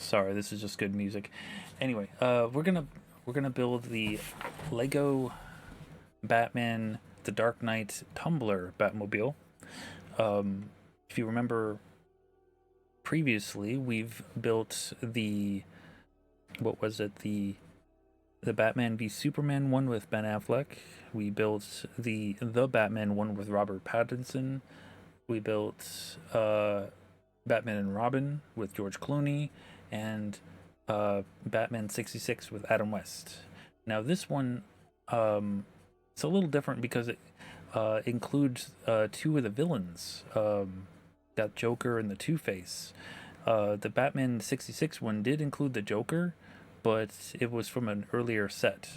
Sorry, this is just good music. Anyway, we're gonna build the Lego Batman The Dark Knight Tumbler Batmobile. If you remember previously, we've built the the Batman v Superman one with Ben Affleck. We built the Batman one with Robert Pattinson. We built Batman and Robin with George Clooney, and Batman 66 with Adam West. Now this one, it's a little different because it includes two of the villains. Got Joker and the Two-Face. The Batman 66 one did include the Joker, but it was from an earlier set.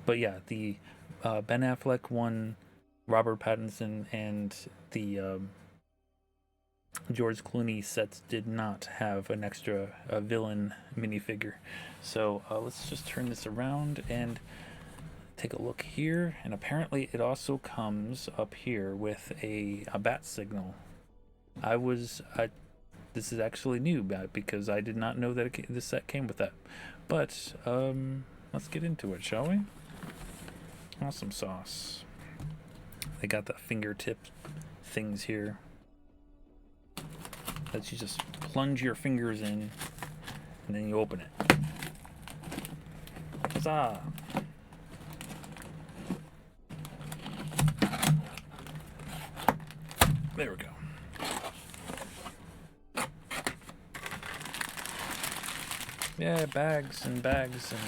But yeah, the Ben Affleck one, Robert Pattinson, and the George Clooney sets did not have an extra villain minifigure. So let's just turn this around and take a look here. And apparently it also comes up here with a bat signal. This is actually new because I did not know that this set came with that. But let's get into it, shall we? Awesome sauce. They got the fingertip things here that you just plunge your fingers in and then you open it. Huzzah! There we go. Yeah, bags and bags and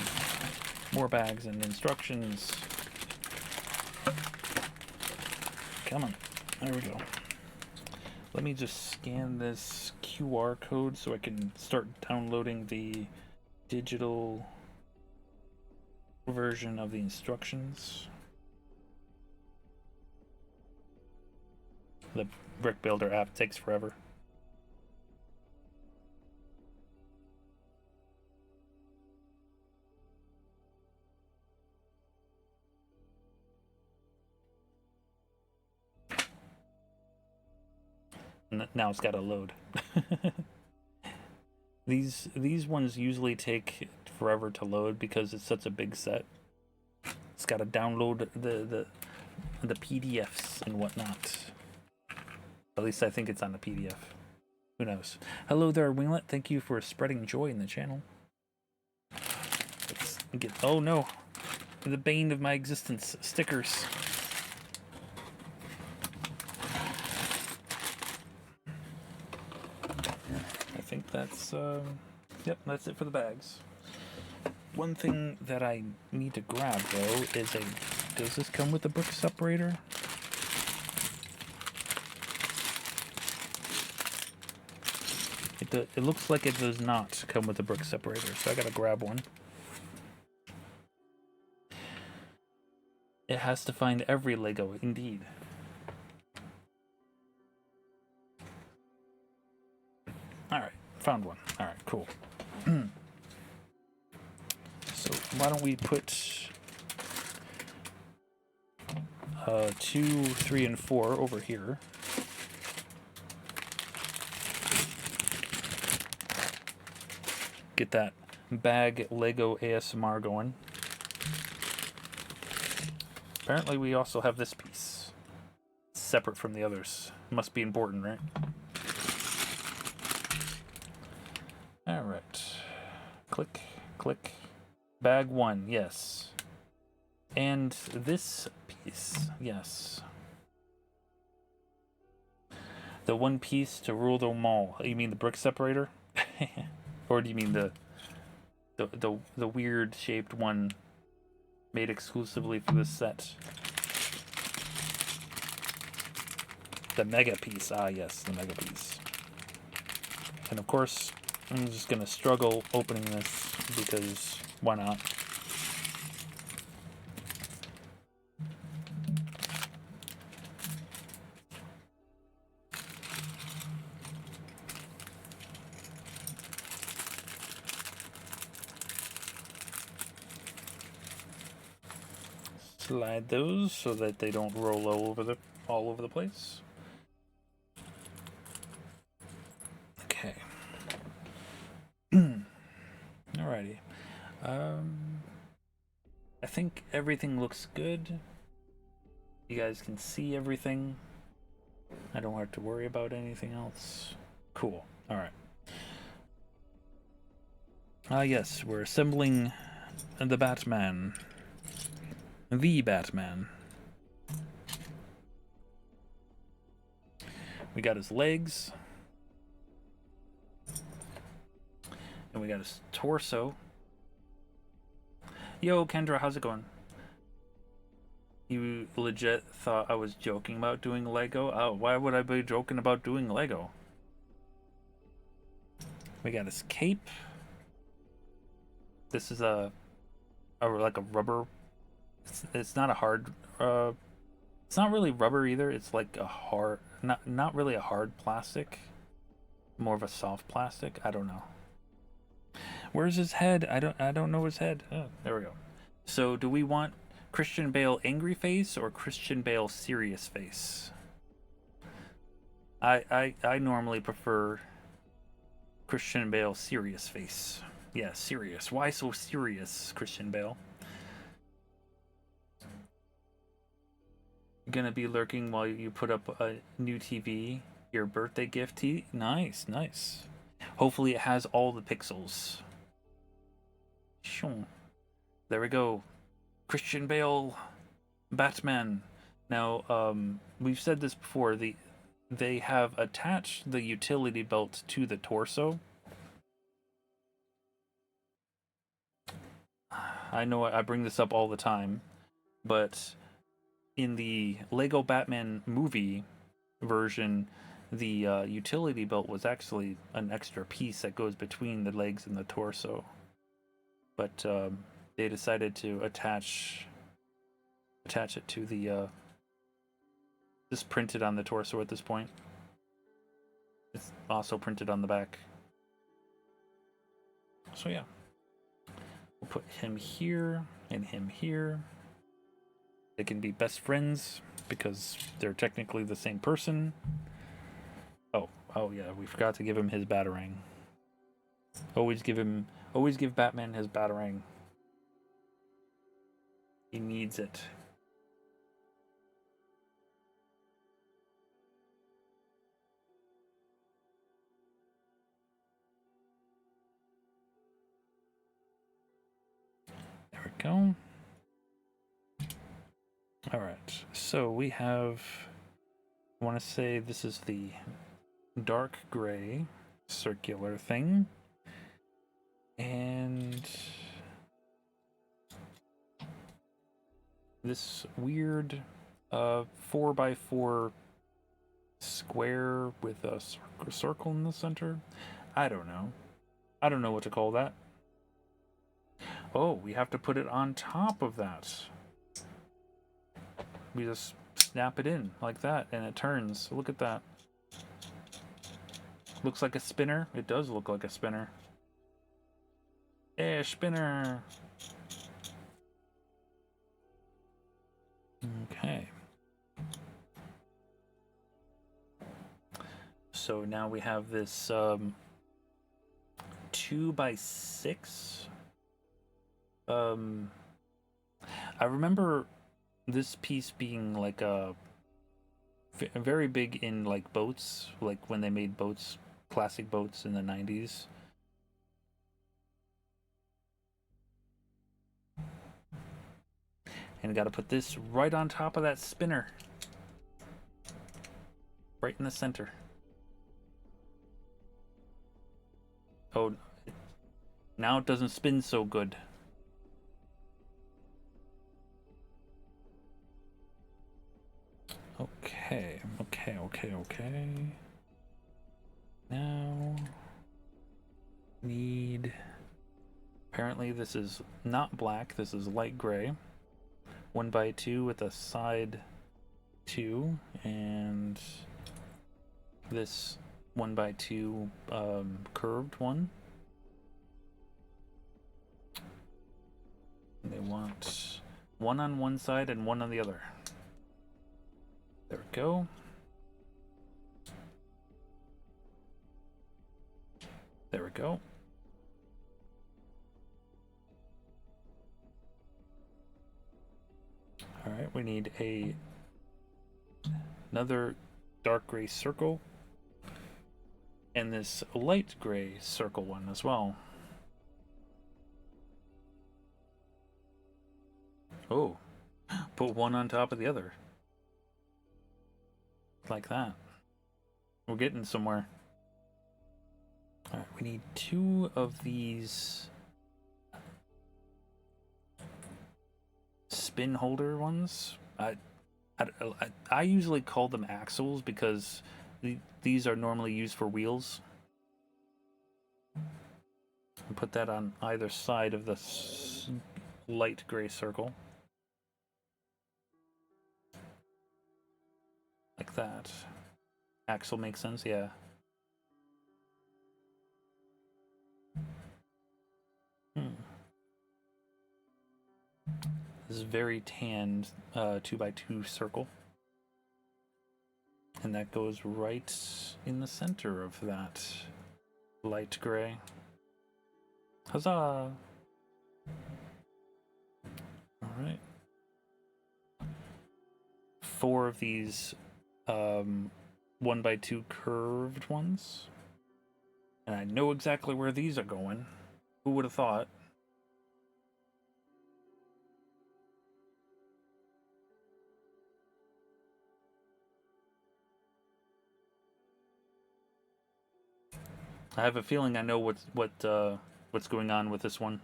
more bags and instructions. Come on. There we go. Let me just scan this QR code so I can start downloading the digital version of the instructions. The Brick Builder app takes forever. Now it's got to load. These ones usually take forever to load because it's such a big set. It's got to download the PDFs and whatnot. At least I think it's on the PDF. Who knows? Hello there, Winglet. Thank you for spreading joy in the channel. Let's get. Oh no, the bane of my existence. Stickers. I think that's yep, that's it for the bags. One thing that I need to grab though is does this come with a brick separator? It looks like it does not come with a brick separator, so I gotta grab one. It has to find every Lego, indeed. Alright, found one. Alright, cool. So why don't we put 2, 3, and 4 over here. Get that bag Lego ASMR going. Apparently we also have this piece. Separate from the others. Must be important, right? Alright. Click, click. Bag 1, yes. And this piece, yes. The one piece to rule them all. You mean the brick separator? Or do you mean the weird shaped one made exclusively for this set? The mega piece. Ah, yes, the mega piece. And of course, I'm just gonna struggle opening this because why not? Slide those so that they don't roll all over the place. Alrighty. I think everything looks good. You guys can see everything. I don't have to worry about anything else. Cool. Alright. Yes, we're assembling the Batman. The Batman. We got his legs. And we got his torso. Yo, Kendra, how's it going? You legit thought I was joking about doing Lego? Oh, why would I be joking about doing Lego? We got his cape. This is like a rubber. It's not a hard. It's not really rubber either. It's like a hard, not really a hard plastic. More of a soft plastic. I don't know. Where's his head? I don't know his head. Oh, there we go. So, do we want Christian Bale angry face or Christian Bale serious face? I normally prefer Christian Bale serious face. Yeah, serious. Why so serious, Christian Bale? Gonna be lurking while you put up a new TV. Your birthday gift. Nice, nice. Hopefully it has all the pixels. Sure. There we go. Christian Bale, Batman. Now, we've said this before. They have attached the utility belt to the torso. I know I bring this up all the time, but in the Lego Batman movie version, the utility belt was actually an extra piece that goes between the legs and the torso. But they decided to attach it to the just printed on the torso at this point. It's also printed on the back. So yeah, we'll put him here and him here. They can be best friends because they're technically the same person. Oh yeah, we forgot to give him his Batarang. Always give Batman his Batarang. He needs it. There we go. All right, so we have, I want to say this is the dark gray circular thing. And this weird 4x4 square with a circle in the center. I don't know. I don't know what to call that. Oh, we have to put it on top of that. We just snap it in like that and it turns. Look at that. Looks like a spinner. It does look like a spinner. Yeah, spinner. Okay. So now we have this 2x6. I remember this piece being like very big in like boats, like when they made boats, classic boats in the 90s. And got to put this right on top of that spinner. Right in the center. Oh, now it doesn't spin so good. Okay. Now, need... Apparently this is not black, this is light gray. 1x2 with a side 2, and this 1x2 curved one. And they want one on one side and one on the other. There we go. There we go. All right, we need another dark gray circle and this light gray circle one as well. Oh, put one on top of the other. Like that. We're getting somewhere. Alright, we need 2 of these spin holder ones. I usually call them axles because these are normally used for wheels. And put that on either side of the light gray circle. Like that. Axle makes sense, yeah. This is very tanned 2x2 circle. And that goes right in the center of that light gray. Huzzah! Alright. 4 of these 1x2 curved ones. And I know exactly where these are going. Who would have thought? I have a feeling I know what's going on with this one.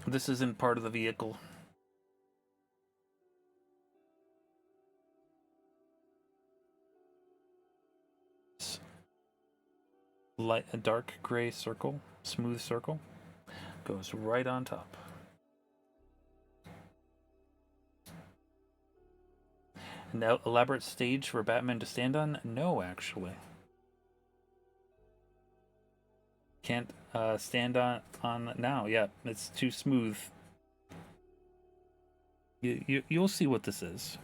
This isn't part of the vehicle. A dark gray circle, smooth circle, goes right on top. An elaborate stage for Batman to stand on? No, actually. Can't stand on now. Yeah, it's too smooth. You'll see what this is.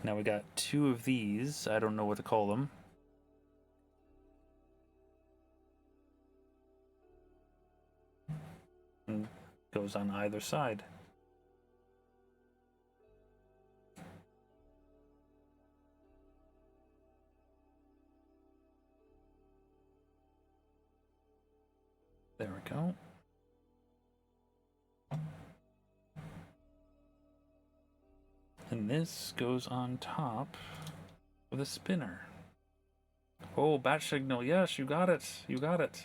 Now we got 2 of these. I don't know what to call them. And goes on either side. There we go. And this goes on top of the spinner. Oh, bat signal. Yes, you got it. You got it.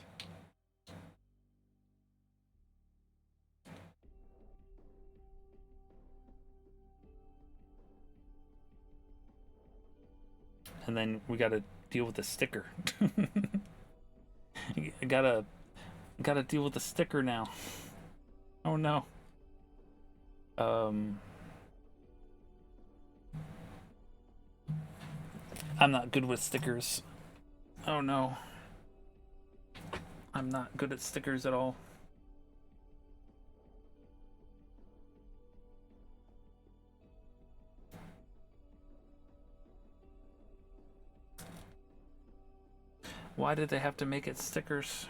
And then we gotta deal with the sticker. gotta deal with the sticker now. Oh no. I'm not good with stickers. Oh no. I'm not good at stickers at all. Why did they have to make it stickers?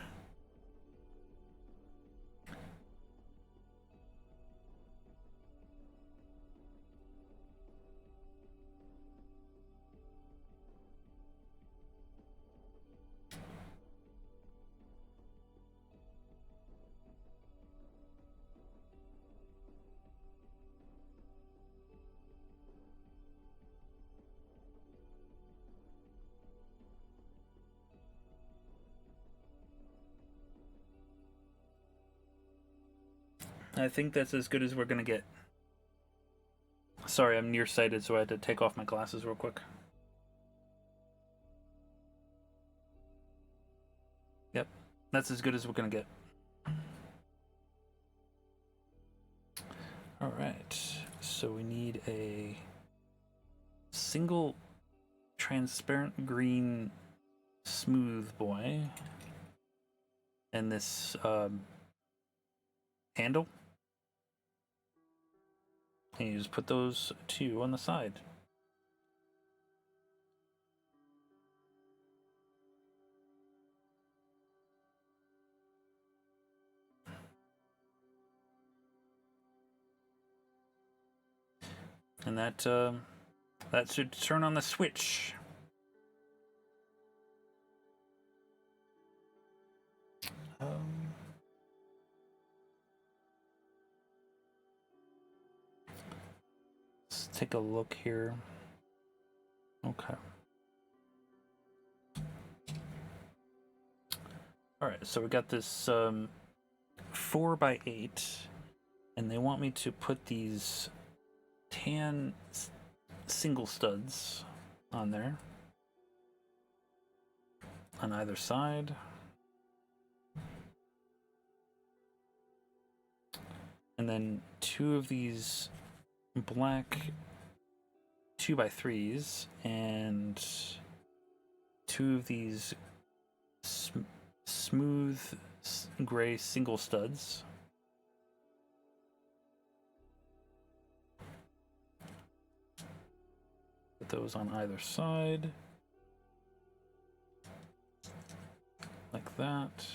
I think that's as good as we're gonna get. Sorry, I'm nearsighted, so I had to take off my glasses real quick. Yep, that's as good as we're gonna get. Alright, so we need a single transparent green smooth boy. And this handle. And you just put those 2 on the side. And that should turn on the switch. Let's take a look here. Okay. Alright, so we got this 4x8, and they want me to put these tan single studs on there on either side. And then 2 of these black 2x3s and 2 of these smooth gray single studs. Put those on either side. Like that.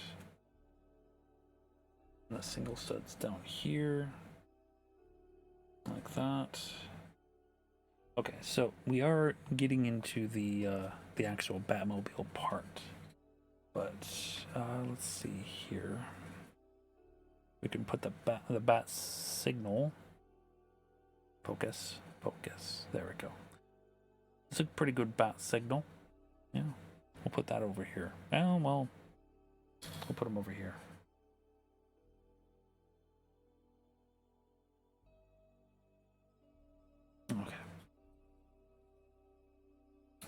And the single studs down here. Like that. Okay, so we are getting into the actual Batmobile part. But let's see here. We can put the bat signal. Focus. There we go. It's a pretty good bat signal. Yeah, we'll put that over here. Well, we'll put them over here. Okay.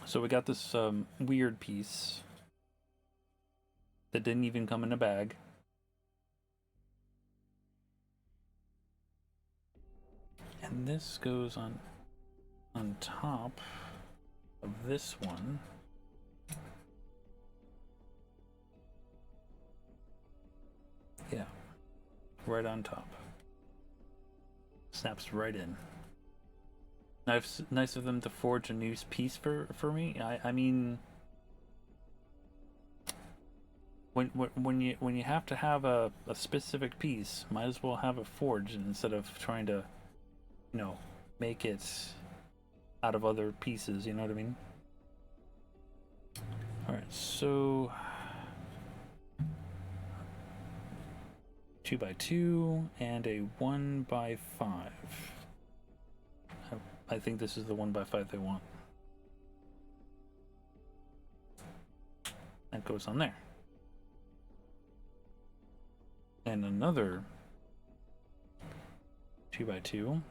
So we got this weird piece that didn't even come in a bag. And this goes on top of this one. Yeah, right on top. Snaps right in. Nice of them to forge a new piece for me. I mean, when you have to have a specific piece, might as well have it forged instead of trying to, you know, make it out of other pieces. You know what I mean? All right, so 2x2 and a 1x5. I think this is the 1x5 they want. That goes on there. And another 2x2.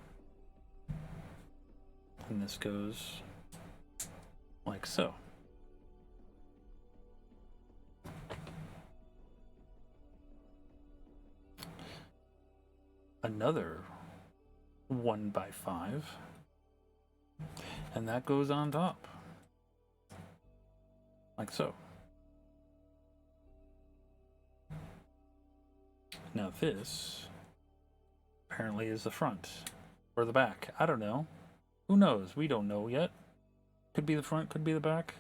And this goes like so. Another 1x5. And that goes on top. Like so. Now this apparently is the front or the back. I don't know. Who knows? We don't know yet. Could be the front, could be the back.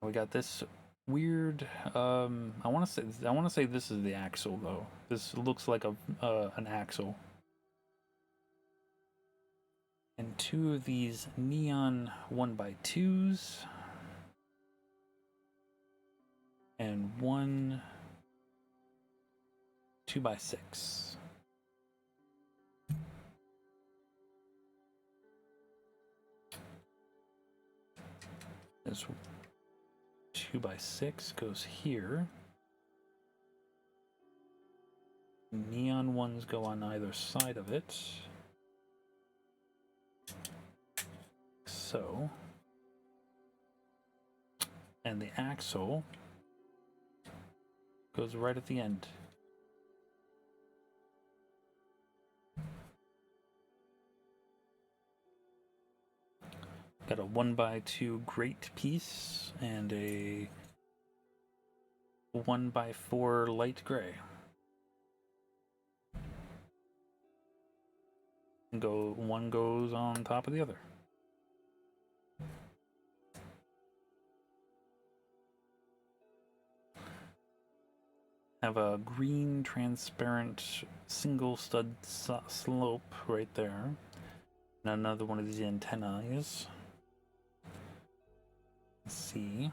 We got this weird I want to say this is the axle though. This looks like an axle. And 2 of these neon 1x2s. And 1 2x6. This 2x6 goes here. Neon ones go on either side of it. So. And the axle goes right at the end. Got a 1x2 great piece and a 1x4 light gray. And one goes on top of the other. have a green transparent single stud slope right there. And another one of these antennae. Let's see.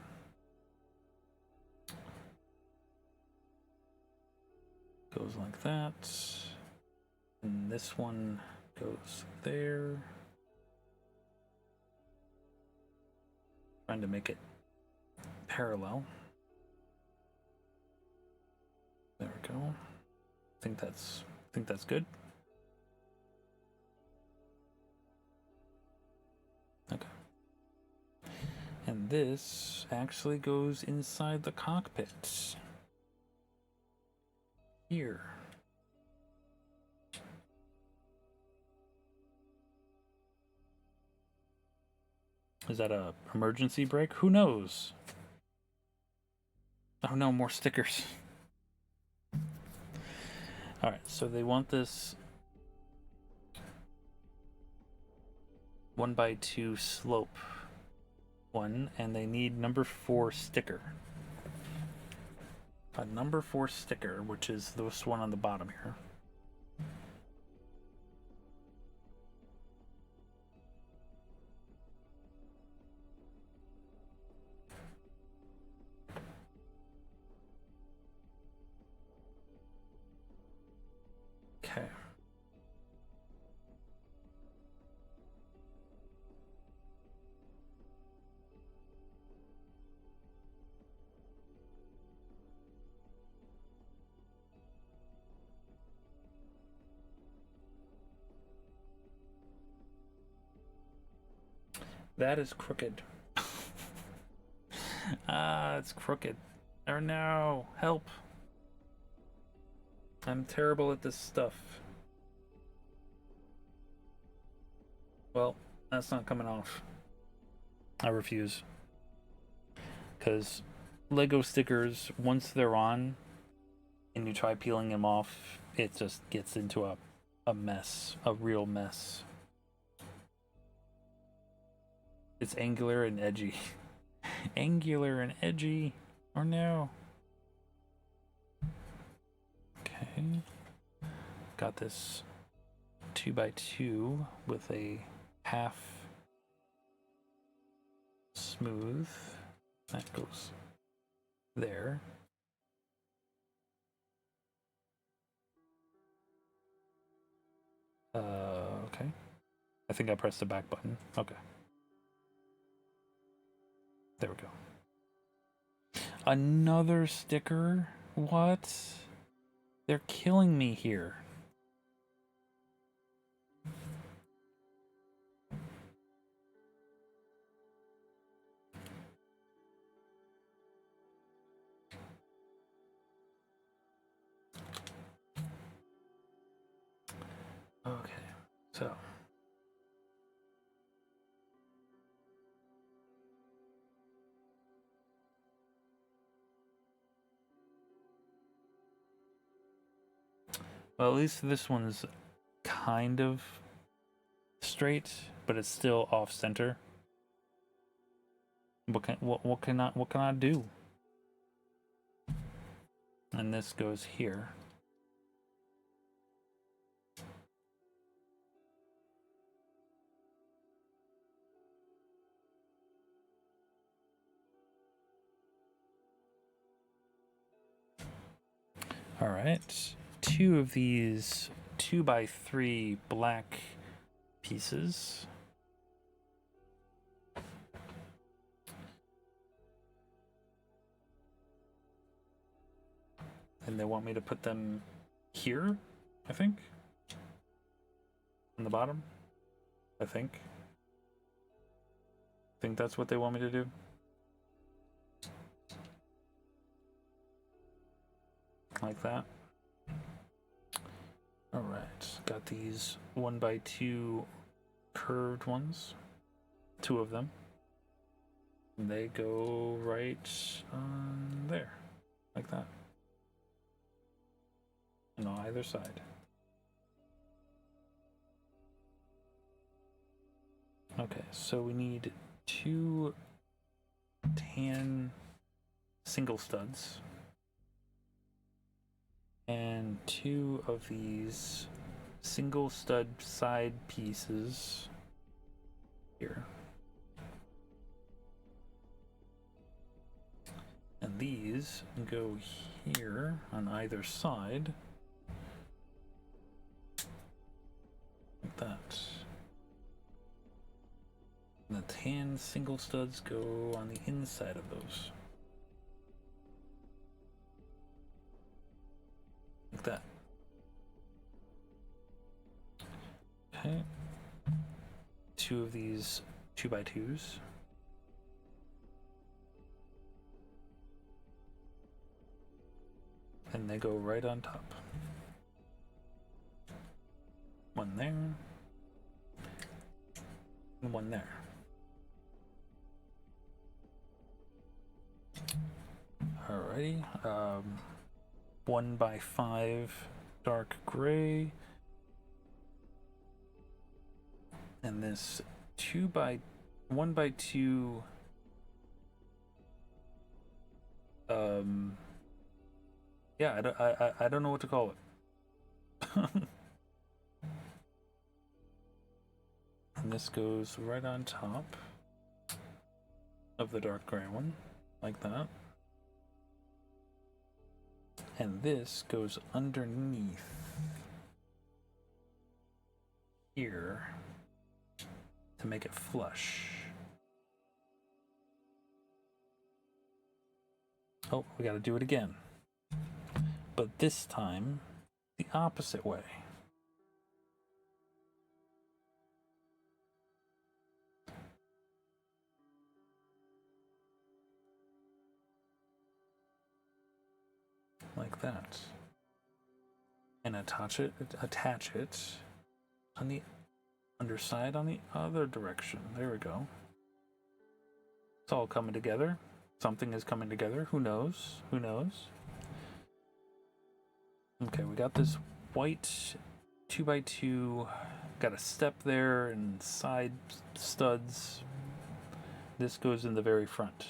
Goes like that. And this one goes there. Trying to make it parallel. There we go. I think that's good. Okay. And this actually goes inside the cockpit. Here. Is that a emergency brake? Who knows? Oh no, more stickers. Alright, so they want this 1x2 slope one, and they need number 4 sticker. A number 4 sticker, which is this one on the bottom here. Okay. That is crooked. Ah, it's crooked. Oh no, help. I'm terrible at this stuff. Well, that's not coming off. I refuse. Because Lego stickers, once they're on and you try peeling them off, it just gets into a mess, a real mess. It's angular and edgy. Angular and edgy. Or no. Okay. Got this 2x2 with a half smooth. That goes there. Okay. I think I pressed the back button. Okay. There we go. Another sticker? What? They're killing me here. Okay, so well, at least this one's kind of straight, but it's still off center. What can I do? And this goes here. All right, 2 of these 2x3 black pieces. And they want me to put them here, I think. On the bottom, I think. I think that's what they want me to do. Like that. All right, got these 1x2 curved ones, 2 of them. They go right on there, like that. And on either side. Okay, so we need 2 tan single studs. and 2 of these single stud side pieces here. And these go here on either side. Like that. And the tan single studs go on the inside of those. Like that. Okay. 2 of these 2x2s. And they go right on top. One there. And one there. Alrighty. 1x5 dark gray. And this 1x2 yeah, I don't know what to call it. And this goes right on top of the dark gray one, like that. And this goes underneath here to make it flush. Oh, we gotta do it again. But this time, the opposite way. Like that. And attach it on the underside on the other direction. There we go. It's all coming together. Something is coming together. Who knows? Who knows? Okay, we got this white 2x2. Got a step there and side studs. This goes in the very front.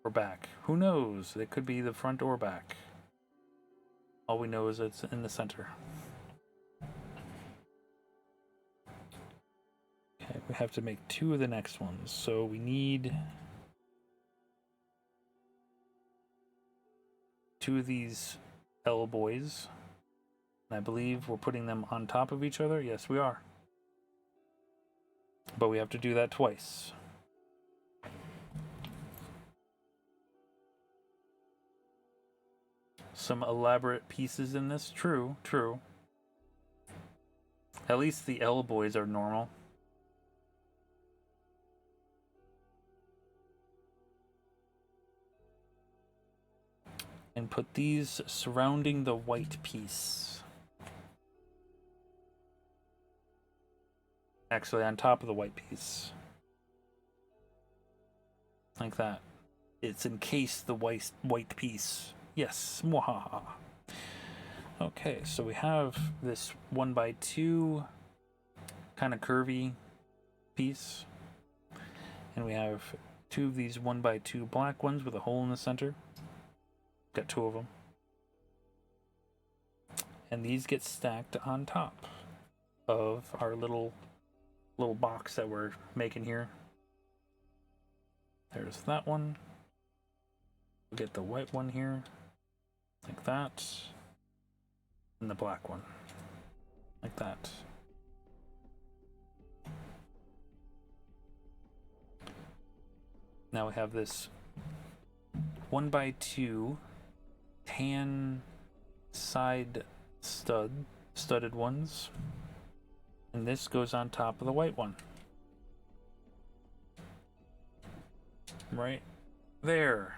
Or back. Who knows? It could be the front or back. All we know is it's in the center. Okay, we have to make 2 of the next ones. So we need 2 of these L boys. And I believe we're putting them on top of each other. Yes, we are. But we have to do that twice. Some elaborate pieces in this. True, true. At least the L boys are normal. And put these surrounding the white piece. Actually, on top of the white piece. Like that. It's encased the white piece. Yes, mwahaha. Okay, so we have this 1x2 kind of curvy piece. And we have 2 of these 1x2 black ones with a hole in the center. Got 2 of them. And these get stacked on top of our little box that we're making here. There's that one. We'll get the white one here. Like that. And the black one. Like that. Now we have this 1x2 tan side studded ones. And this goes on top of the white one. Right there.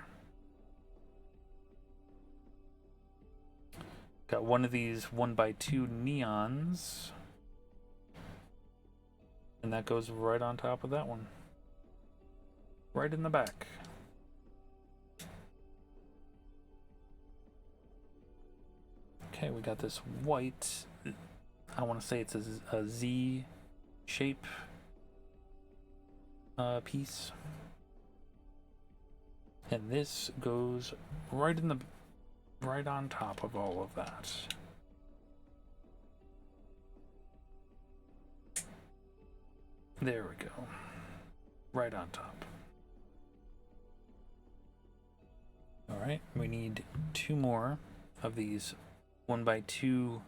Got one of these 1x2 neons. And that goes right on top of that one. Right in the back. Okay, we got this white, I want to say it's a Z shape piece. And this goes right in right on top of all of that. There we go. Right on top. Alright, we need 2 more of these 1x2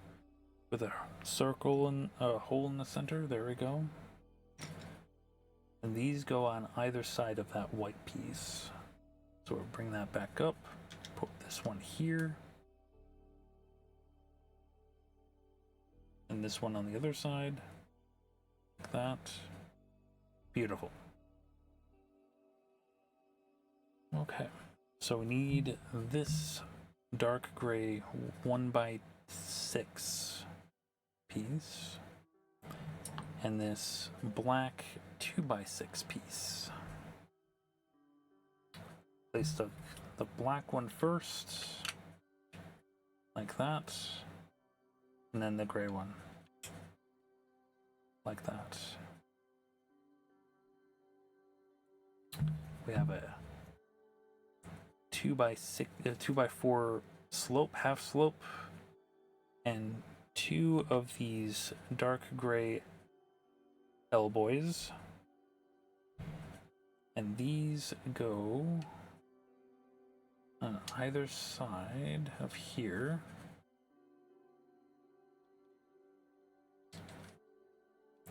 with a circle and a hole in the center. There we go. And these go on either side of that white piece. So we'll bring that back up, put this one here, and this one on the other side, like that. Beautiful. Okay, so we need this dark gray 1x6 piece, and this black 2x6 piece. Place the black one first, like that, and then the gray one, like that. We have a 2x4 slope, half slope, and 2 of these dark gray elbows, and these go on either side of here.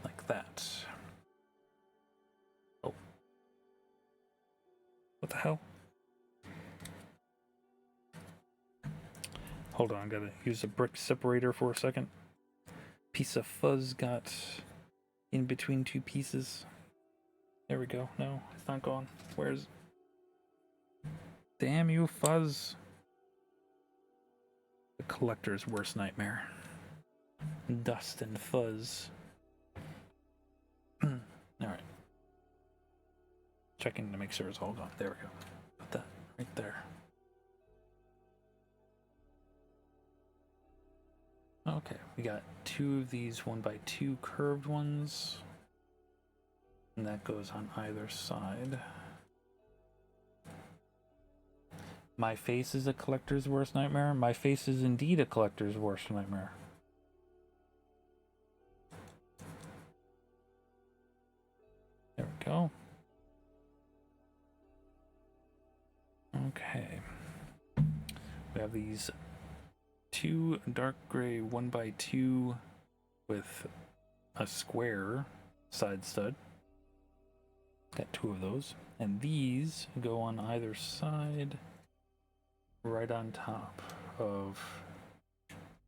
Like that. Oh. What the hell? Hold on, gotta use a brick separator for a second. Piece of fuzz got in between 2 pieces. There we go. No, it's not gone. Where's... Damn you, fuzz. The collector's worst nightmare. Dust and fuzz. Alright. Checking to make sure it's all gone. There we go. Put that right there. Okay, we got 2 of these 1x2 curved ones. And that goes on either side. My face is a collector's worst nightmare. My face is indeed a collector's worst nightmare. There we go. Okay. We have these 2 dark gray 1x2 with a square side stud. Got 2 of those. And these go on either side, right on top of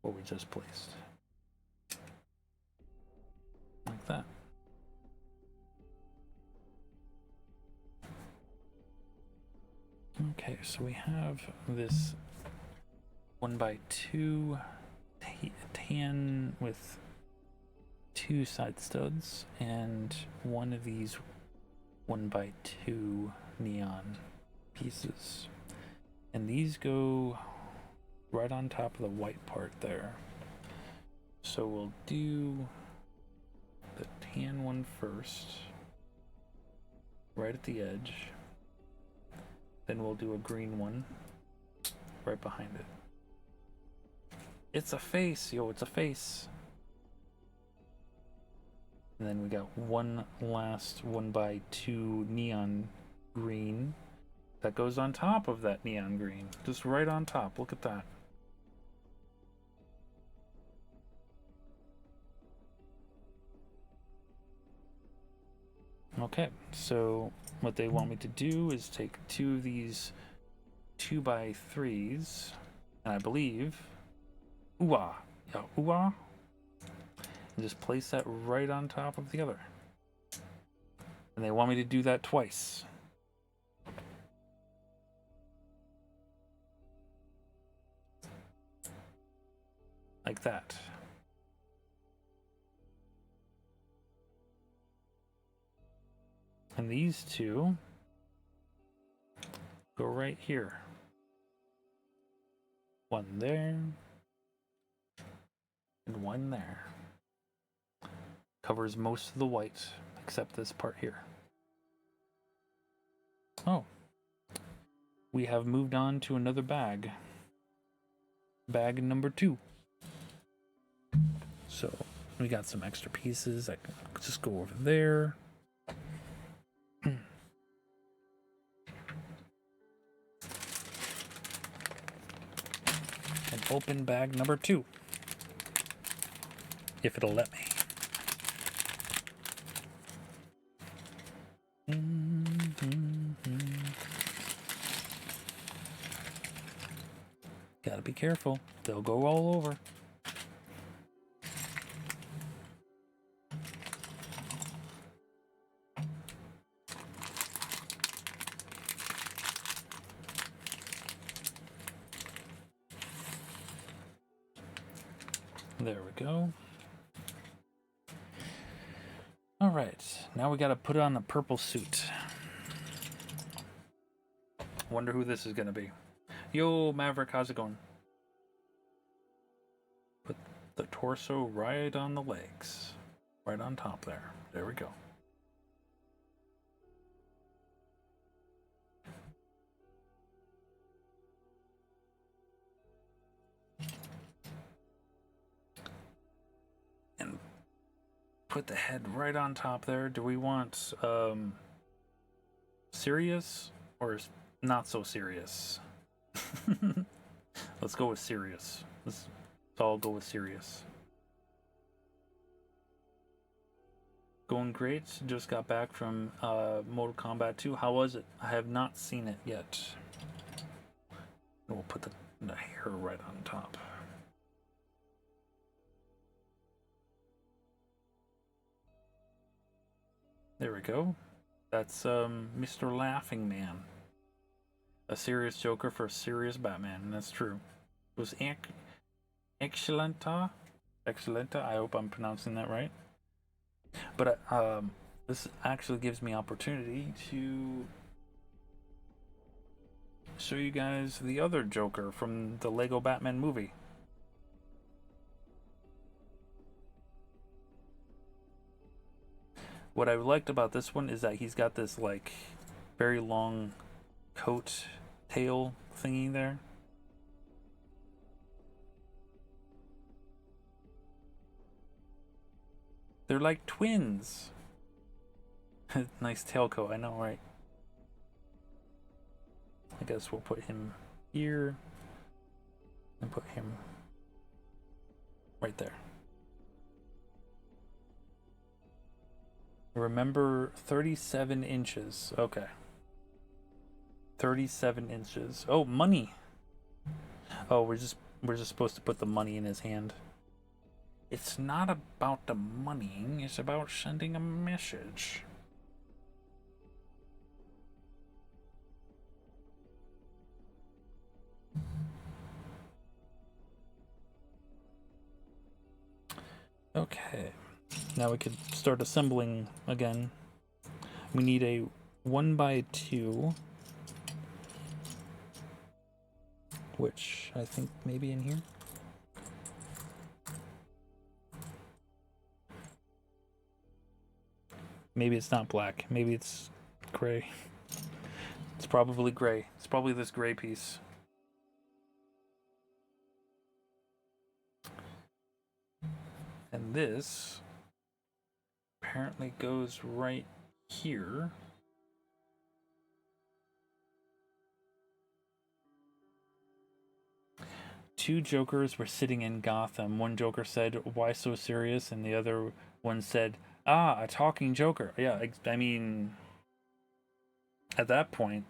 what we just placed. Like that. Okay, so we have this 1x2 tan with 2 side studs and 1 of these 1x2 neon pieces. And these go right on top of the white part there. So we'll do the tan one first, right at the edge. Then we'll do a green one right behind it. It's a face, yo, it's a face. And then we got one last 1x2 neon green that goes on top of that neon green. Just right on top. Look at that. Okay, so what they want me to do is take 2 of these 2x3s, and I believe, ooh-ah, yeah, ooh-ah, and just place that right on top of the other. And they want me to do that twice. Like that. And these 2 go right here. 1 there, and 1 there. Covers most of the white, except this part here. Oh. We have moved on to another bag. bag number 2. So we got some extra pieces. I can just go over there. And open bag number 2. If it'll let me. Gotta be careful. They'll go all over. There we go. All right, now we gotta put on the purple suit. Wonder who this is gonna be. Yo, Maverick, how's it going? Put the torso right on the legs. Right on top there. There we go. And put the head right on top there. Do we want serious or not so serious? Let's go with serious. Let's all go with serious. Going great. Just got back from Mortal Kombat 2. How was it? I have not seen it yet. We'll put the hair right on top. There we go. That's Mr. Laughing Man. A serious Joker for a serious Batman, and that's true. It was Excellenta. I hope I'm pronouncing that right. But this actually gives me opportunity to show you guys the other Joker from the Lego Batman movie. What I liked about this one is that he's got this like very long coat tail thingy there. They're like twins. Nice tailcoat, I know, right? I guess we'll put him here and put him right there. Remember 37 inches. Okay. 37 inches. Oh, money. Oh, we're just supposed to put the money in his hand. It's not about the money, it's about sending a message. Okay. Now we could start assembling again. We need a 1x2, which I think maybe in here. Maybe it's not black. Maybe it's gray. It's probably gray. It's probably this gray piece. And this apparently goes right here. Two Jokers were sitting in Gotham. One Joker said, "Why so serious?" And the other one said, "Ah, a talking Joker." Yeah, I mean, at that point,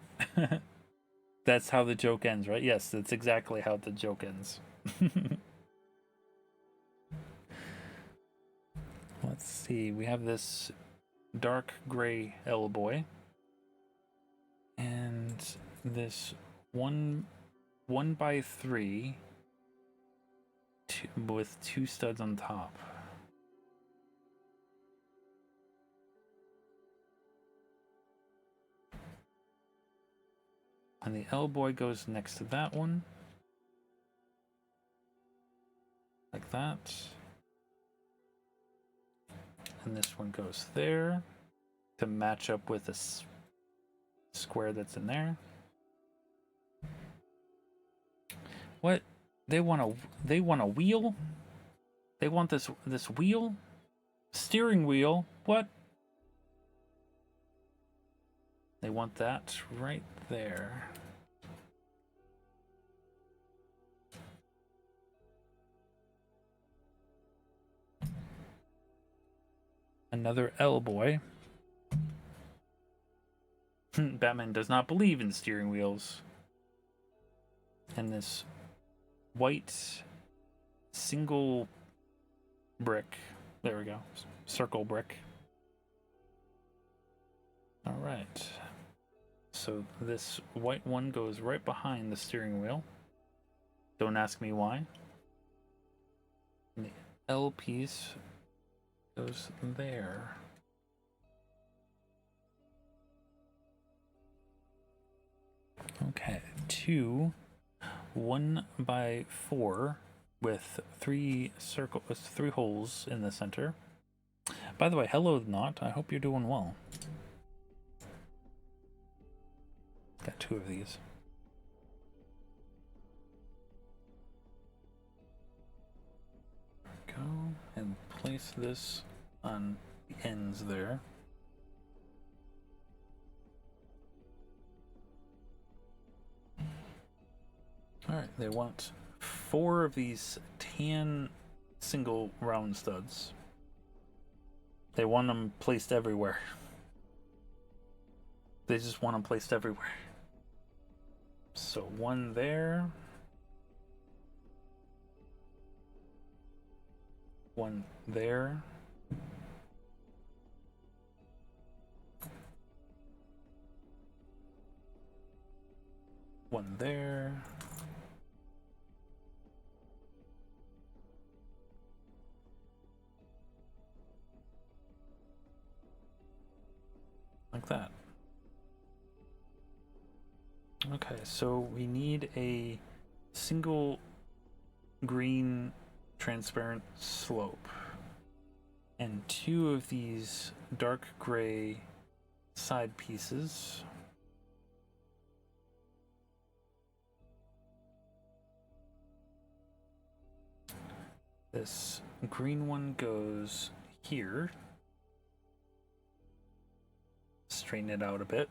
that's how the joke ends, right? Yes, that's exactly how the joke ends. Let's see, we have this dark gray L-boy and this 1x3 with 2 studs on top. And the L-boy goes next to that one. Like that. And this one goes there to match up with this square that's in there. What? They want a wheel? They want this wheel? Steering wheel? What? They want that right there. Another L boy. Batman does not believe in steering wheels. And this white single brick. There we go. Circle brick. All right. So this white one goes right behind the steering wheel. Don't ask me why. And the L piece goes there. Okay, 2 1x4 with 3 holes in the center. By the way, hello Not. I hope you're doing well. Got 2 of these. Go and place this on the ends there. Alright, they want 4 of these tan single round studs. They want them placed everywhere. They just want them placed everywhere. So 1 there. 1 there. 1 there. Like that. Okay, so we need a single green transparent slope and 2 of these dark gray side pieces. This green one goes here. Straighten it out a bit.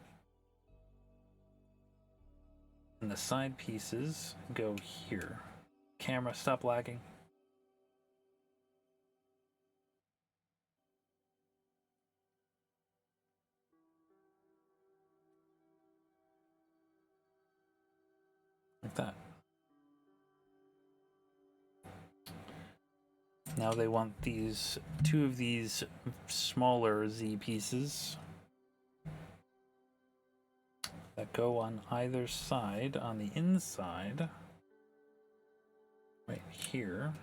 And the side pieces go here. Camera, stop lagging. Like that. Now they want these 2 of these smaller Z pieces that go on either side. On the inside, right here,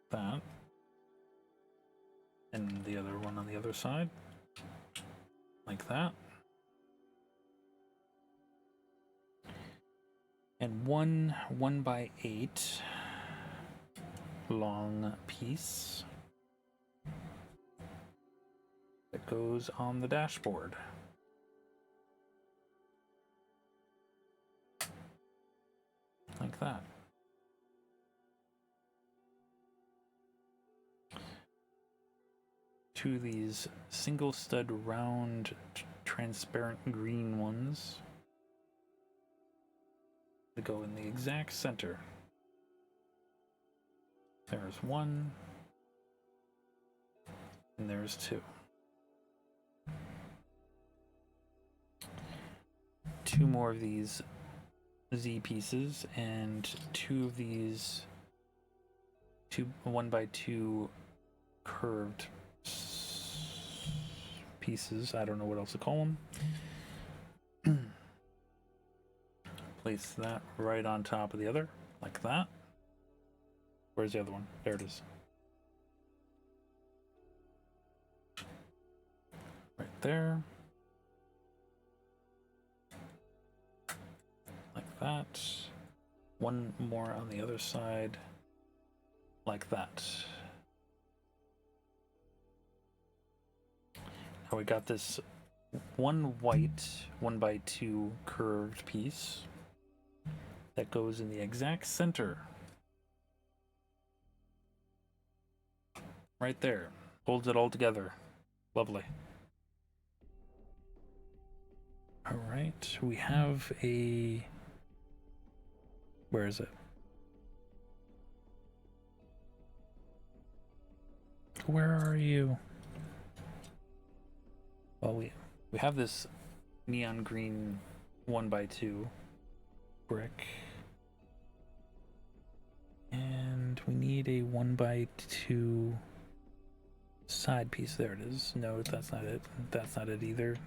that, and the other one on the other side, like that. And 1 1x8 long piece that goes on the dashboard. Like that. Two of these single stud round transparent green ones that go in the exact center. There's 1 and there's 2. 2 more of these Z pieces and 2 of these 1x2 curved pieces. I don't know what else to call them. Place that right on top of the other, like that. Where's the other one? There it is. Right there. Like that. 1 more on the other side. Like that. Now we got this 1 white 1x2 curved piece. that goes in the exact center. Right there. Holds it all together. Lovely. Alright, we have a... Where is it? Where are you? Well, we have this neon green 1x2 brick. And we need a 1x2 side piece. There it is. No, that's not it. That's not it either.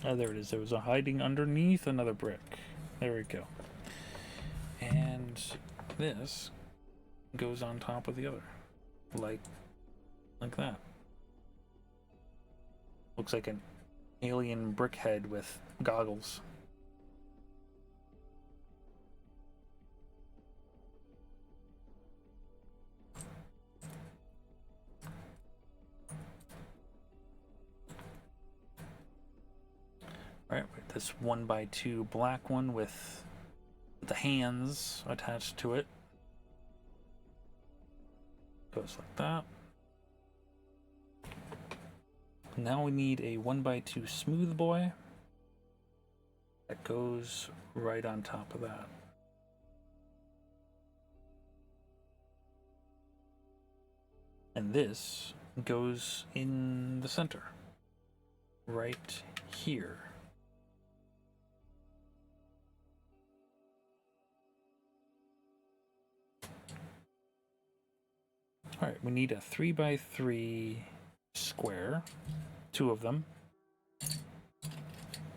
Oh, there it is. There was a hiding underneath another brick. There we go. And this goes on top of the other. Like that. Looks like an alien brick head with goggles. Alright, this 1x2 black one with the hands attached to it. Goes like that. Now we need a 1x2 smooth boy that goes right on top of that. And this goes in the center, right here. All right, we need a 3x3 square, 2 of them.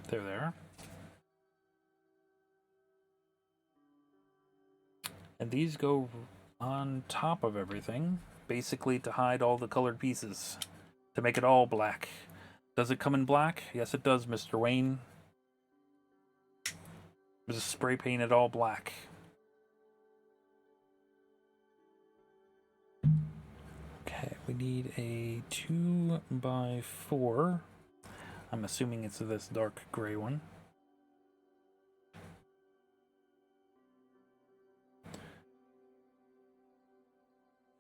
They're there. And these go on top of everything, basically to hide all the colored pieces, to make it all black. Does it come in black? Yes, it does, Mr. Wayne. Just spray paint it all black. Okay, we need a 2x4. I'm assuming it's this dark gray one.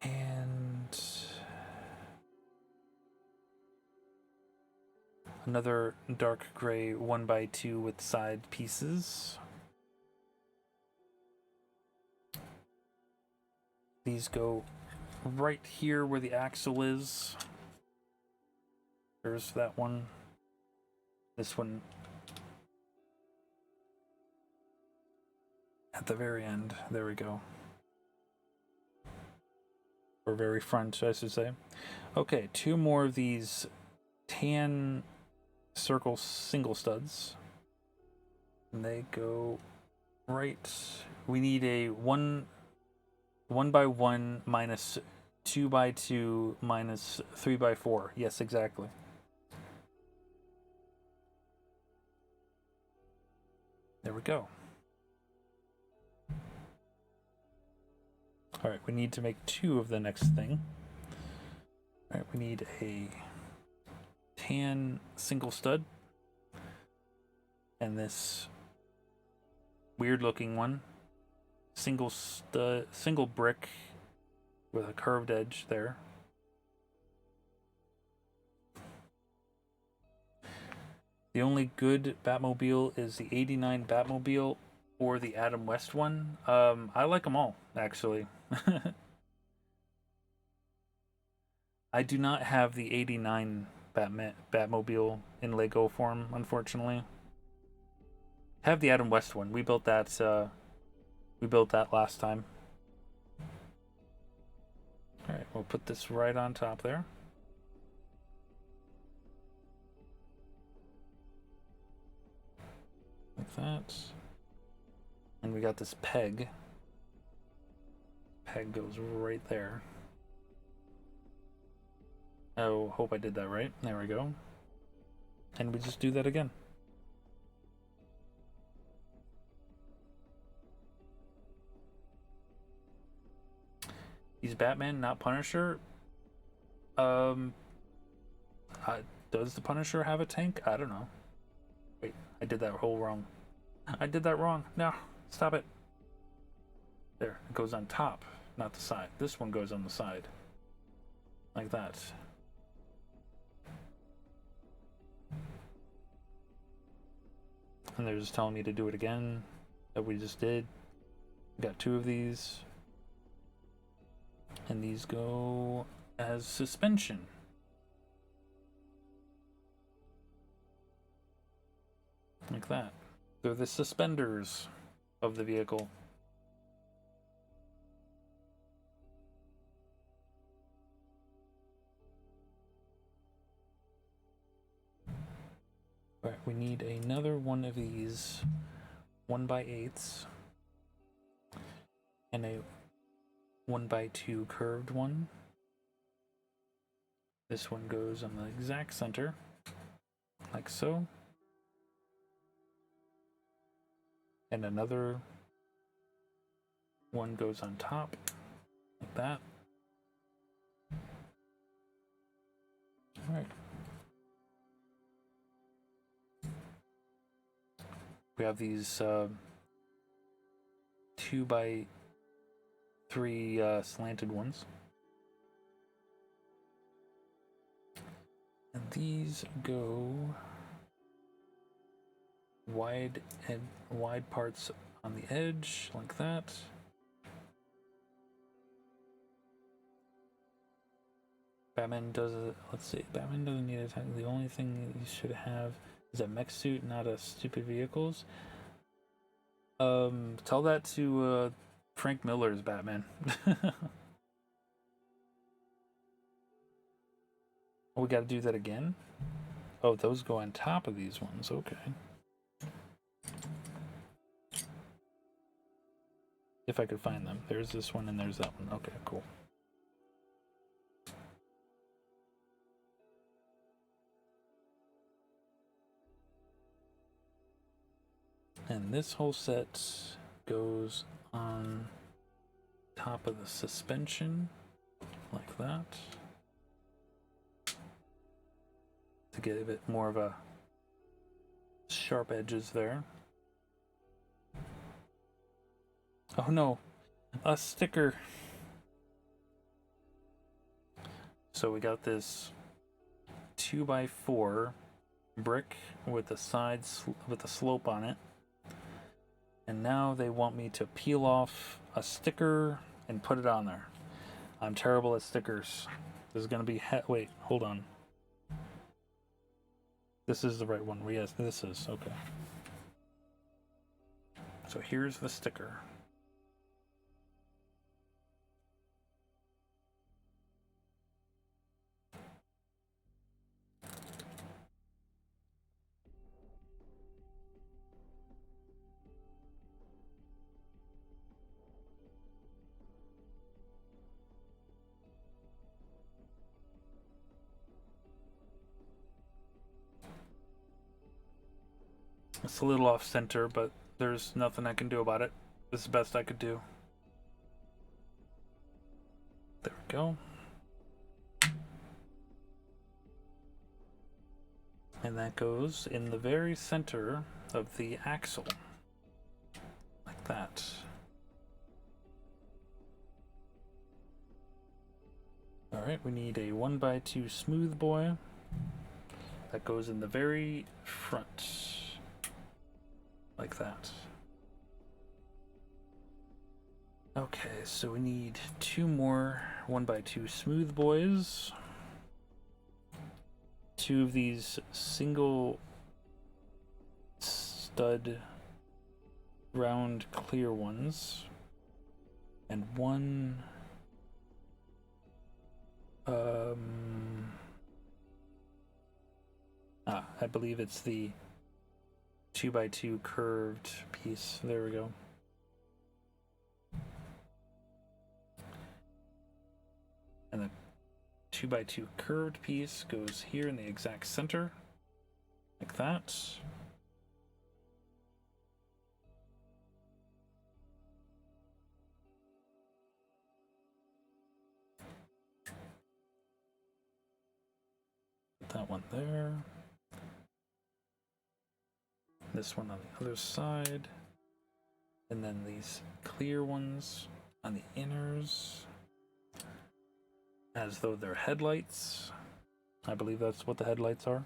And another dark gray 1x2 with side pieces. These go right here where the axle is. There's that one. This one at the very end. There we go. Or very front, I should say. Okay, 2 more of these tan circle single studs. And they go right. We need a 1x1 minus 2x2 minus 3x4. Yes, exactly. There we go. All right, we need to make 2 of the next thing. All right, we need a tan single stud and this weird looking one. Single brick with a curved edge there. The only good Batmobile is the '89 Batmobile or the Adam West one. I like them all, actually. I do not have the '89 Batmobile in Lego form, unfortunately. I have the Adam West one. We built that. We built that last time. All right, we'll put this right on top there. Like that. And we got this peg. Peg goes right there. Oh, hope I did that right. There we go. And we just do that again. He's Batman, not Punisher. Does the Punisher have a tank? I don't know. Wait, I did that whole wrong. I did that wrong. No, stop it. There, it goes on top, not the side. This one goes on the side. Like that. And they're just telling me to do it again, that we just did. Got 2 of these. And these go as suspension. Like that. They're the suspenders of the vehicle. Alright, we need another one of these 1x8s and a 1x2 curved one. This one goes on the exact center, like so. And another one goes on top, like that. Alright. We have these 2x3 slanted ones. And these go wide parts on the edge, like that. Batman does it. Let's see. Batman doesn't need a tank. The only thing you should have is a mech suit, not a stupid vehicles. Tell that to Frank Miller's Batman. Oh, we got to do that again. Oh, those go on top of these ones. Okay. If I could find them. There's this one and there's that one. Okay, cool. And this whole set goes on top of the suspension, like that. To get a bit more of a sharp edges there. Oh no, a sticker. So we got this 2x4 brick with the sides with a slope on it. And now they want me to peel off a sticker and put it on there. I'm terrible at stickers. This is gonna be wait, hold on. This is the right one. Yes, this is okay. So here's the sticker. It's a little off center, but there's nothing I can do about it. This is the best I could do. There we go. And that goes in the very center of the axle. Like that. Alright, we need a 1x2 smooth boy. That goes in the very front. Like that. Okay, so we need 2 more 1x2 smooth boys. 2 of these single stud round clear ones. And 1 I believe it's the 2x2 curved piece. There we go. And the 2x2 curved piece goes here in the exact center, like that. Put that one there. this one on the other side, and then these clear ones on the inners, as though they're headlights. I believe that's what the headlights are.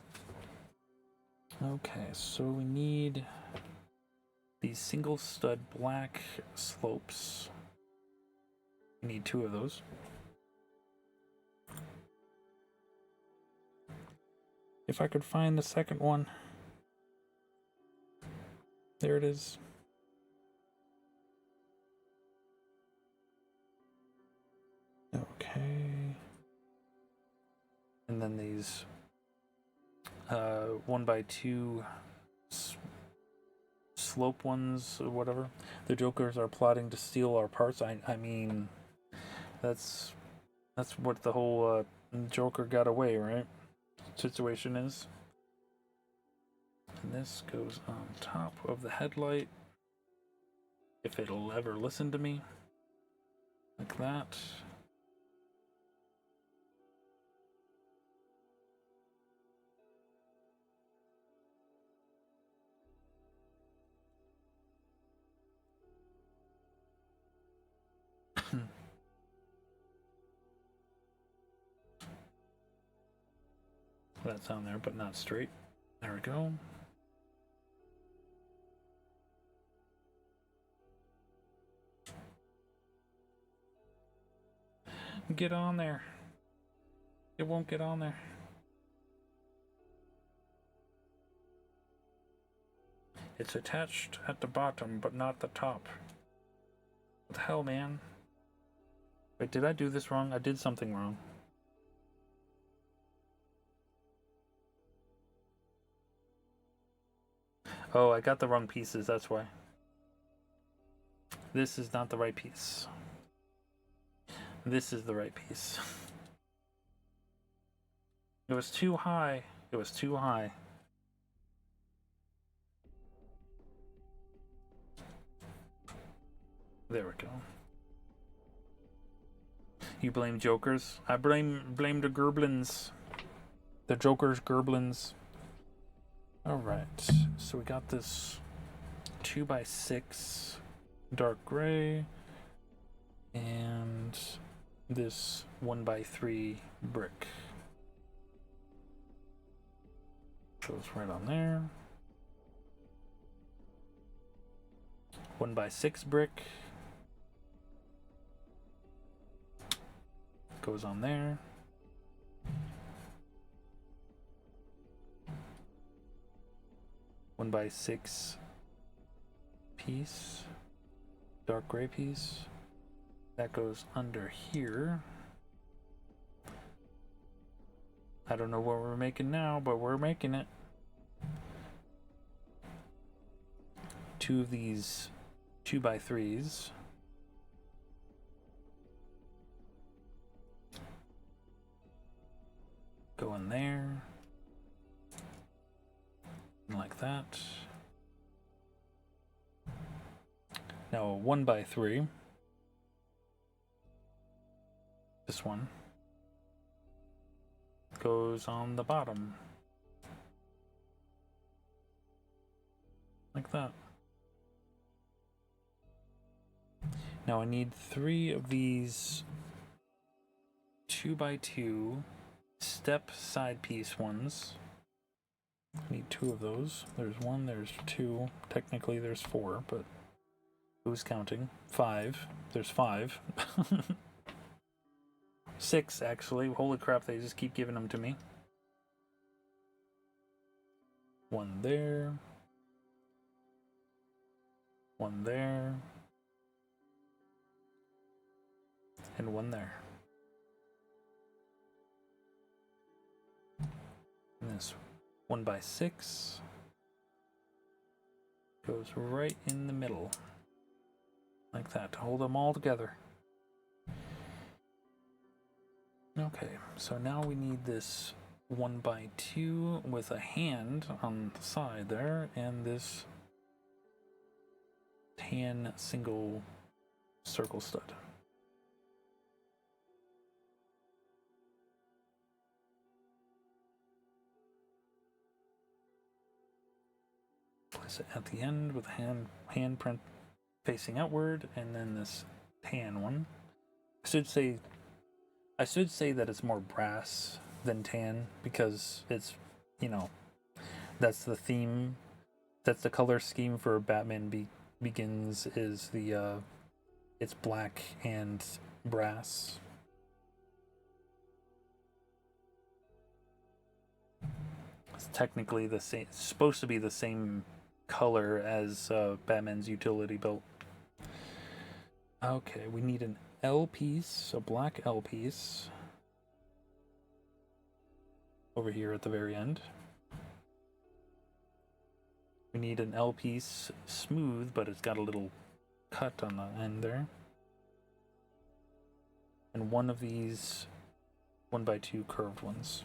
Okay, so we need these single stud black slopes. We need 2 of those. If I could find the second one. There it is. Okay. And then these 1x2 slope ones or whatever. The Jokers are plotting to steal our parts. I mean, that's what the whole Joker got away, right? Situation is. And this goes on top of the headlight. If it'll ever listen to me. Like that. That's on there, but not straight. There we go. Get on there. It won't get on there. It's attached at the bottom, but not the top. What the hell, man? Wait, did I do this wrong? I did something wrong. Oh, I got the wrong pieces, that's why. This is not the right piece. This is the right piece. It was too high. It was too high. There we go. You blame Jokers? I blame the Gerblins. The Jokers, Gerblins. Alright, so we got this 2x6 dark gray and this 1x3 brick. Goes right on there. 1x6 brick goes on there. One by 6 piece, dark gray piece, that goes under here. I don't know what we're making now, but we're making it. 2 of these 2x3s. Go in there. Like that. Now a 1x3. This one goes on the bottom. Like that. Now I need 3 of these 2x2 step side piece ones. I need 2 of those. There's 1, there's 2. Technically there's 4, but who's counting? 5. There's 5. 6, actually. Holy crap, they just keep giving them to me. 1 there. 1 there. And 1 there. And this 1x6 goes right in the middle, like that, to hold them all together. Okay, so now we need this 1x2 with a hand on the side there, and this tan single circle stud. brass at the end with a handprint facing outward, and then this tan one. I should say that it's more brass than tan because it's, you know, that's the theme, that's the color scheme for Batman Begins is the it's black and brass. It's technically the same. It's supposed to be the same color as Batman's utility belt. Okay, we need an L piece, a black L piece, over here at the very end. We need an L piece smooth, but it's got a little cut on the end there. And one of these 1x2 curved ones.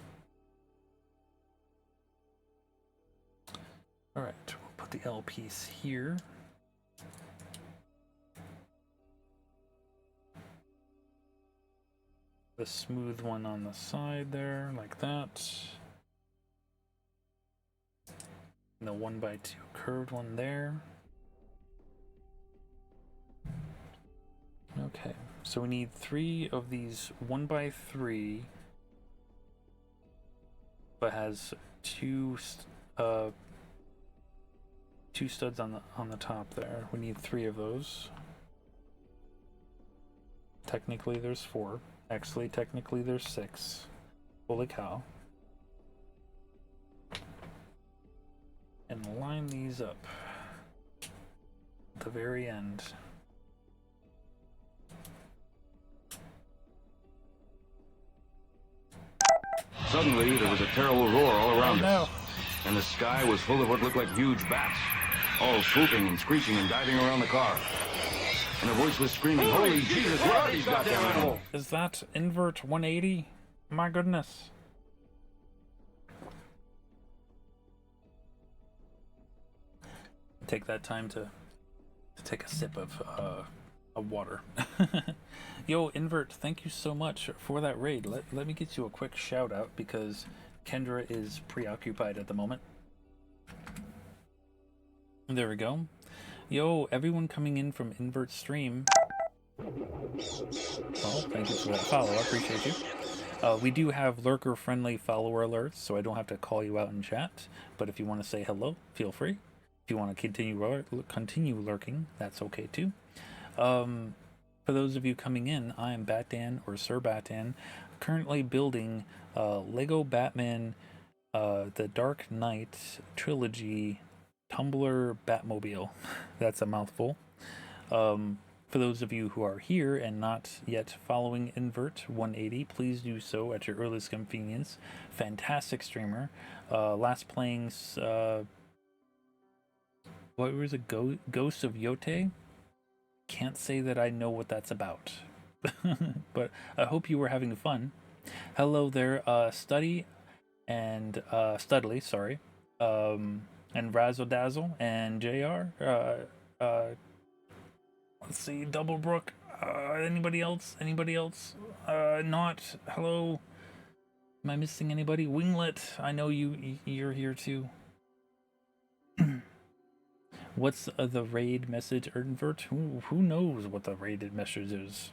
Alright, we'll put the L piece here. The smooth one on the side there, like that. And the 1x2 curved one there. Okay, so we need 3 of these 1x3, but has two studs on the top there. We need 3 of those. Technically there's 4. Actually, technically there's 6. Holy cow. And line these up at the very end. Suddenly, there was a terrible roar all around us, and the sky was full of what looked like huge bats, all swooping and screeching and diving around the car. And a voice was screaming, "Holy Jesus, where are these goddamn animals?" Is that invert 180? My goodness. Take that time to take a sip of water. Yo, invert, thank you so much for that raid. Let me get you a quick shout out because Kendra is preoccupied at the moment. There we go. Yo, everyone coming in from invert stream. Oh, thank you for that follow. I appreciate you. We do have lurker friendly follower alerts, so I don't have to call you out in chat. But if you want to say hello, feel free. If you want to continue lurking, that's okay too. For those of you coming in, I am BatDan or Sir BatDan, currently building Lego Batman, the Dark Knight Trilogy Tumbler Batmobile. That's a mouthful. For those of you who are here and not yet following Invert 180, please do so at your earliest convenience. Fantastic streamer. Last playing what was it? Ghost of Yote? Can't say that I know what that's about. But I hope you were having fun. Hello there, Studly, sorry. And Razzle Dazzle and JR. Let's see, Doublebrook. Anybody else? Not. Hello. Am I missing anybody? Winglet. I know you're here too. What's the raid message, Erdvert? Who knows what the raided message is?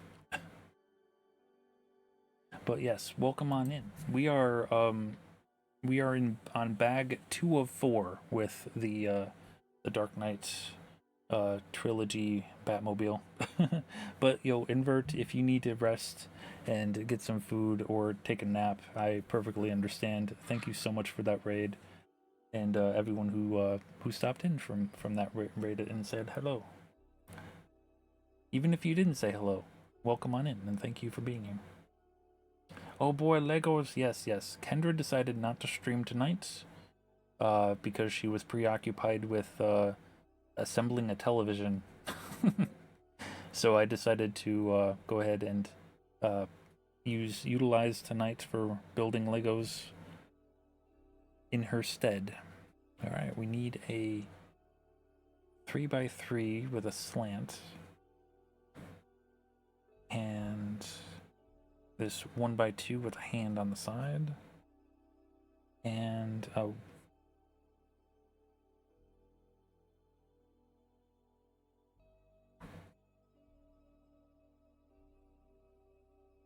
But yes, welcome on in. We are on bag 2 of 4 with the Dark Knight Trilogy Batmobile. But yo, Invert, if you need to rest and get some food or take a nap, I perfectly understand. Thank you so much for that raid. And everyone who stopped in from that raid and said hello. Even if you didn't say hello, welcome on in and thank you for being here. Oh boy, Legos, yes. Kendra decided not to stream tonight because she was preoccupied with assembling a television. So I decided to go ahead and utilize tonight for building Legos in her stead. Alright, we need a 3x3 with a slant. And this 1x2 with a hand on the side. And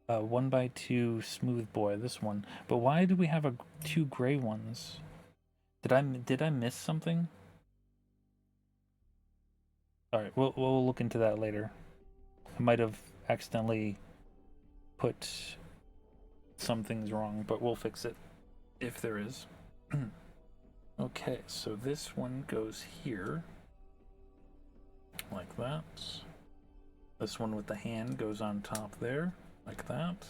1x2 smooth boy, this one. But why do we have two gray ones? Did I miss something? All right, we'll look into that later. I might have accidentally put some things wrong, but we'll fix it if there is. Okay, so this one goes here, like that. This one with the hand goes on top there, like that.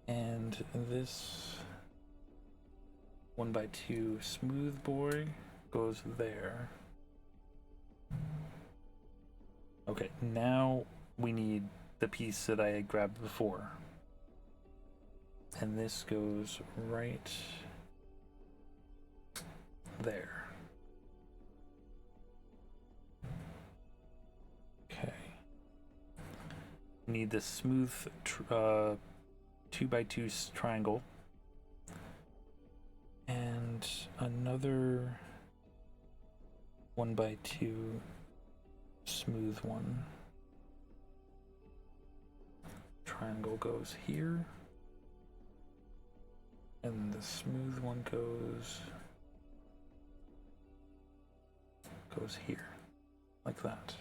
And this 1x2 smooth boy goes there. Okay, now we need the piece that I had grabbed before. And this goes right there. Okay. Need this smooth 2x2 triangle. And another 1x2 smooth one. Triangle goes here. And the smooth one goes here, like that.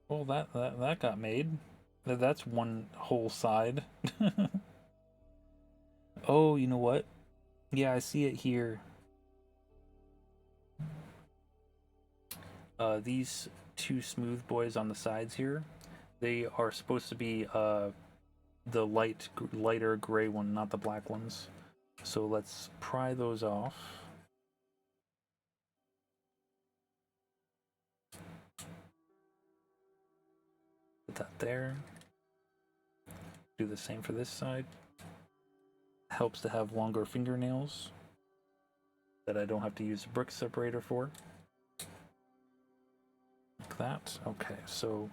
Well, that got made. That's one whole side. Oh, you know what? Yeah, I see it here. These two smooth boys on the sides here, they are supposed to be the lighter gray one, not the black ones. So let's pry those off. Put that there. Do the same for this side. Helps to have longer fingernails that I don't have to use a brick separator for. Like that. Okay, so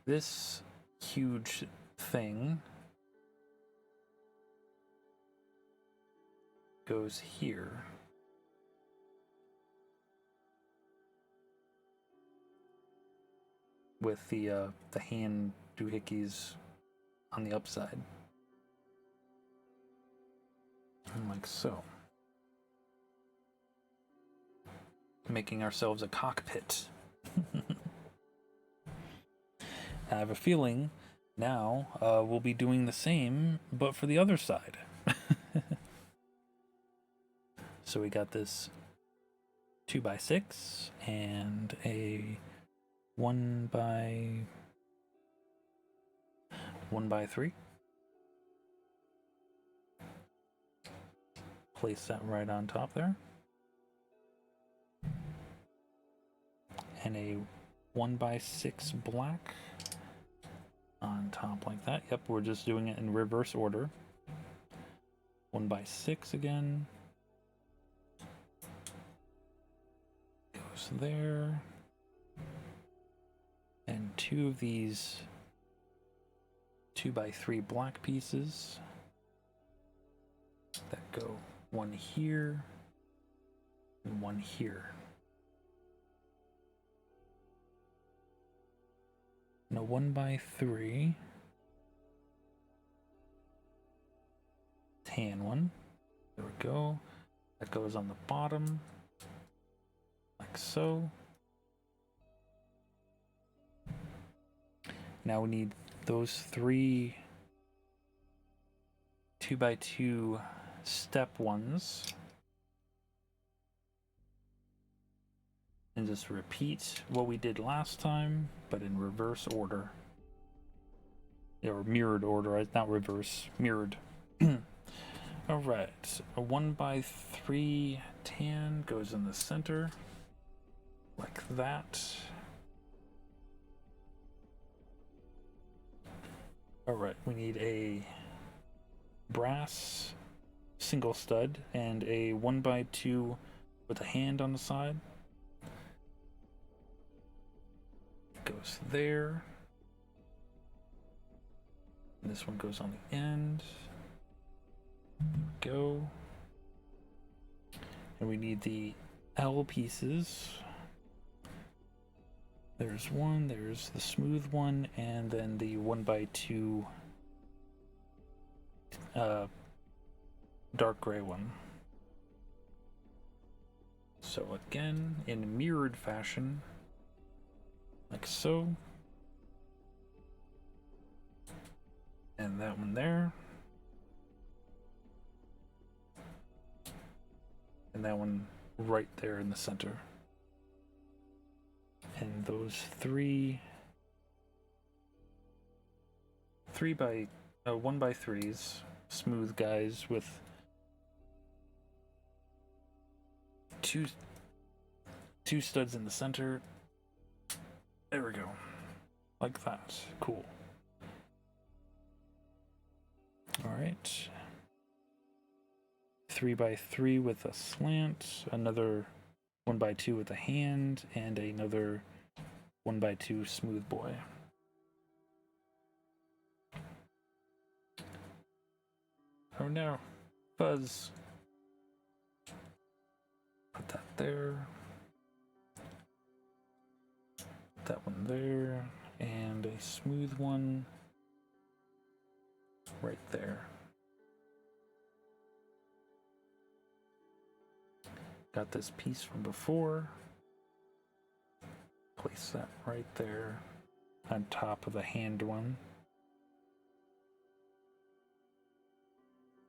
this huge thing goes here. With the hand doohickeys on the upside. Like so. Making ourselves a cockpit. I have a feeling now we'll be doing the same, but for the other side. So we got this 2x6 and a 1x3. Place that right on top there. And a 1x6 black on top like that. Yep, we're just doing it in reverse order. 1x6 again. Goes there. And two of these 2x3 black pieces that go one here and one here. And a 1x3 tan one. There we go. That goes on the bottom, like so. Now we need those three 2x2 step ones. And just repeat what we did last time, but in reverse order. Or mirrored order, not reverse, mirrored. Alright, a 1x3 tan goes in the center, like that. Alright, we need a brass single stud and a 1x2 with a hand on the side. Goes there. And this one goes on the end. Go. And we need the L pieces. There's one, there's the smooth one, and then the 1x2 dark gray one. So again, in mirrored fashion, like so. And that one there. And that one right there in the center. And those three 1x3s, smooth guys with two studs in the center. There we go. Like that. Cool. Alright. 3x3 with a slant, another 1x2 with a hand, and another 1x2 smooth boy. Oh no, fuzz. Put that there. Put that one there, and a smooth one right there. Got this piece from before. Place that right there on top of the hand one.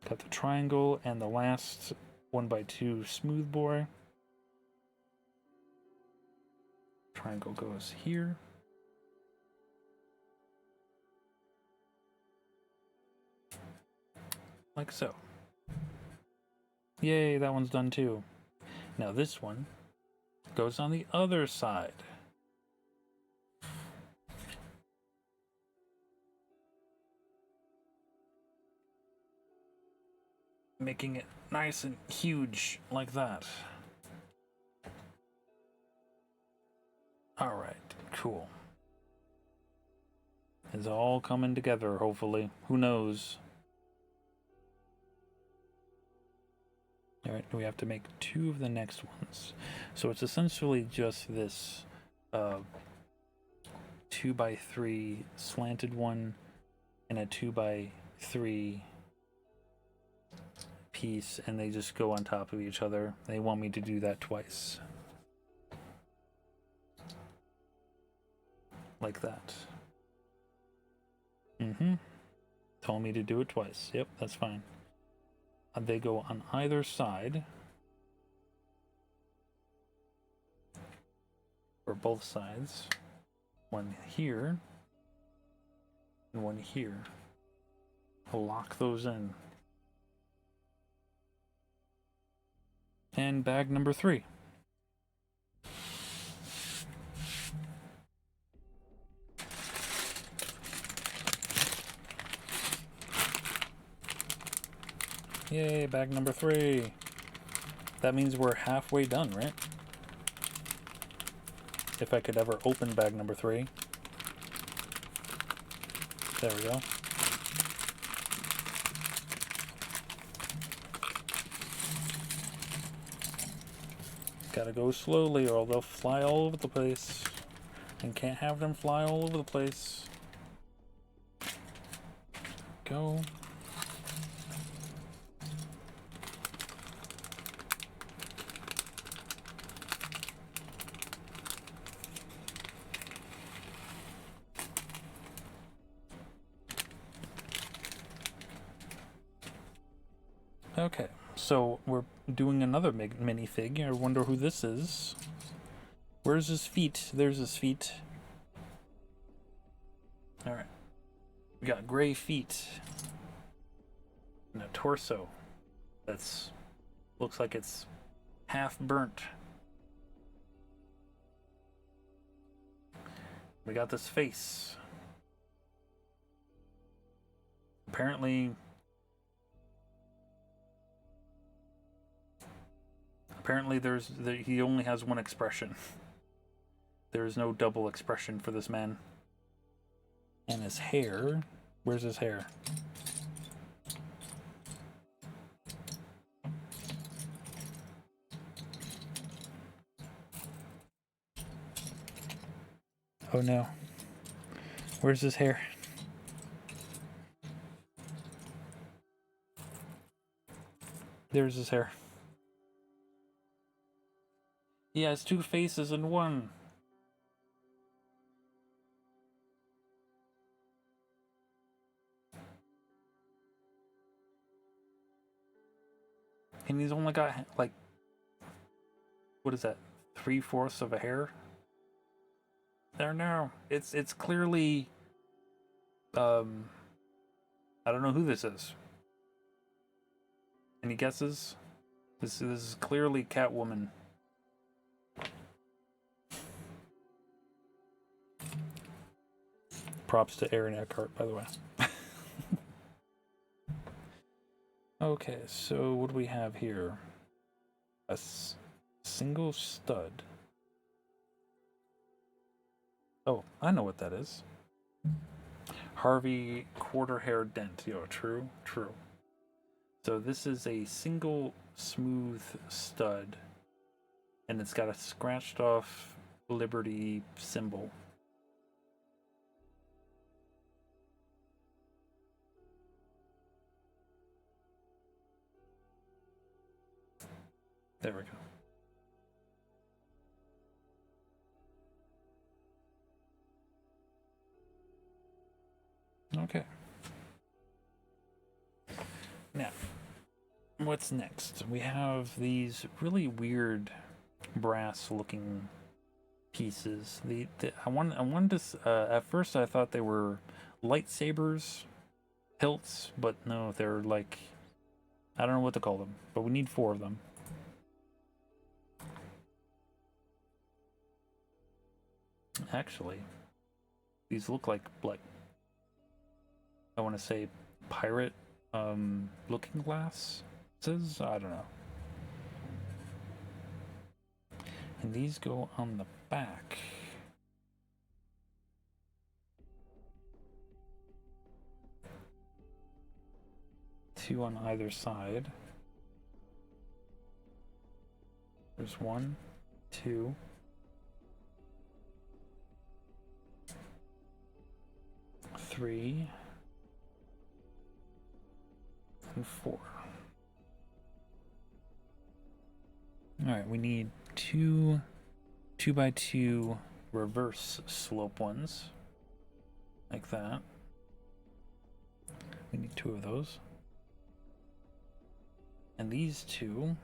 Got the triangle and the last 1x2 smooth boy. Triangle goes here. Like so. Yay, that one's done too. Now this one goes on the other side. Making it nice and huge like that. Alright, cool. It's all coming together, hopefully. Who knows? Alright, we have to make 2 of the next ones. So it's essentially just this 2x3 slanted one and a 2x3 piece, and they just go on top of each other. They want me to do that twice. Like that. Told me to do it twice. Yep, that's fine. They go on either side. Or both sides. One here. And one here. I'll lock those in. And bag number 3. Yay, bag number 3. That means we're halfway done, right? If I could ever open bag number 3. There we go. Gotta go slowly or they'll fly all over the place. And can't have them fly all over the place. Go. Okay, so we're doing another minifig. I wonder who this is. Where's his feet? There's his feet. Alright. We got gray feet. And a torso that's looks like it's half burnt. We got this face. Apparently he only has one expression. There is no double expression for this man. And his hair, where's his hair? Oh no. Where's his hair? There's his hair. He has two faces in one. And he's only got, like, what is that? 3/4 of a hair? There now. It's clearly, I don't know who this is. Any guesses? This is clearly Catwoman. Props to Aaron Eckhart, by the way. Okay, so what do we have here? A single stud. Oh, I know what that is. Harvey quarter hair dent. Yo, true. So this is a single smooth stud, and it's got a scratched off Liberty symbol. There we go. Okay. Now, what's next? We have these really weird brass-looking pieces. I wanted to. At first, I thought they were lightsabers, hilts, but no, they're like, I don't know what to call them. But we need 4 of them. Actually, these look like I want to say pirate looking glasses. I don't know. And these go on the back. Two on either side. There's 1, 2. 3 and 4. Alright, we need 2 2x2 reverse slope ones. Like that. We need 2 of those. And these 2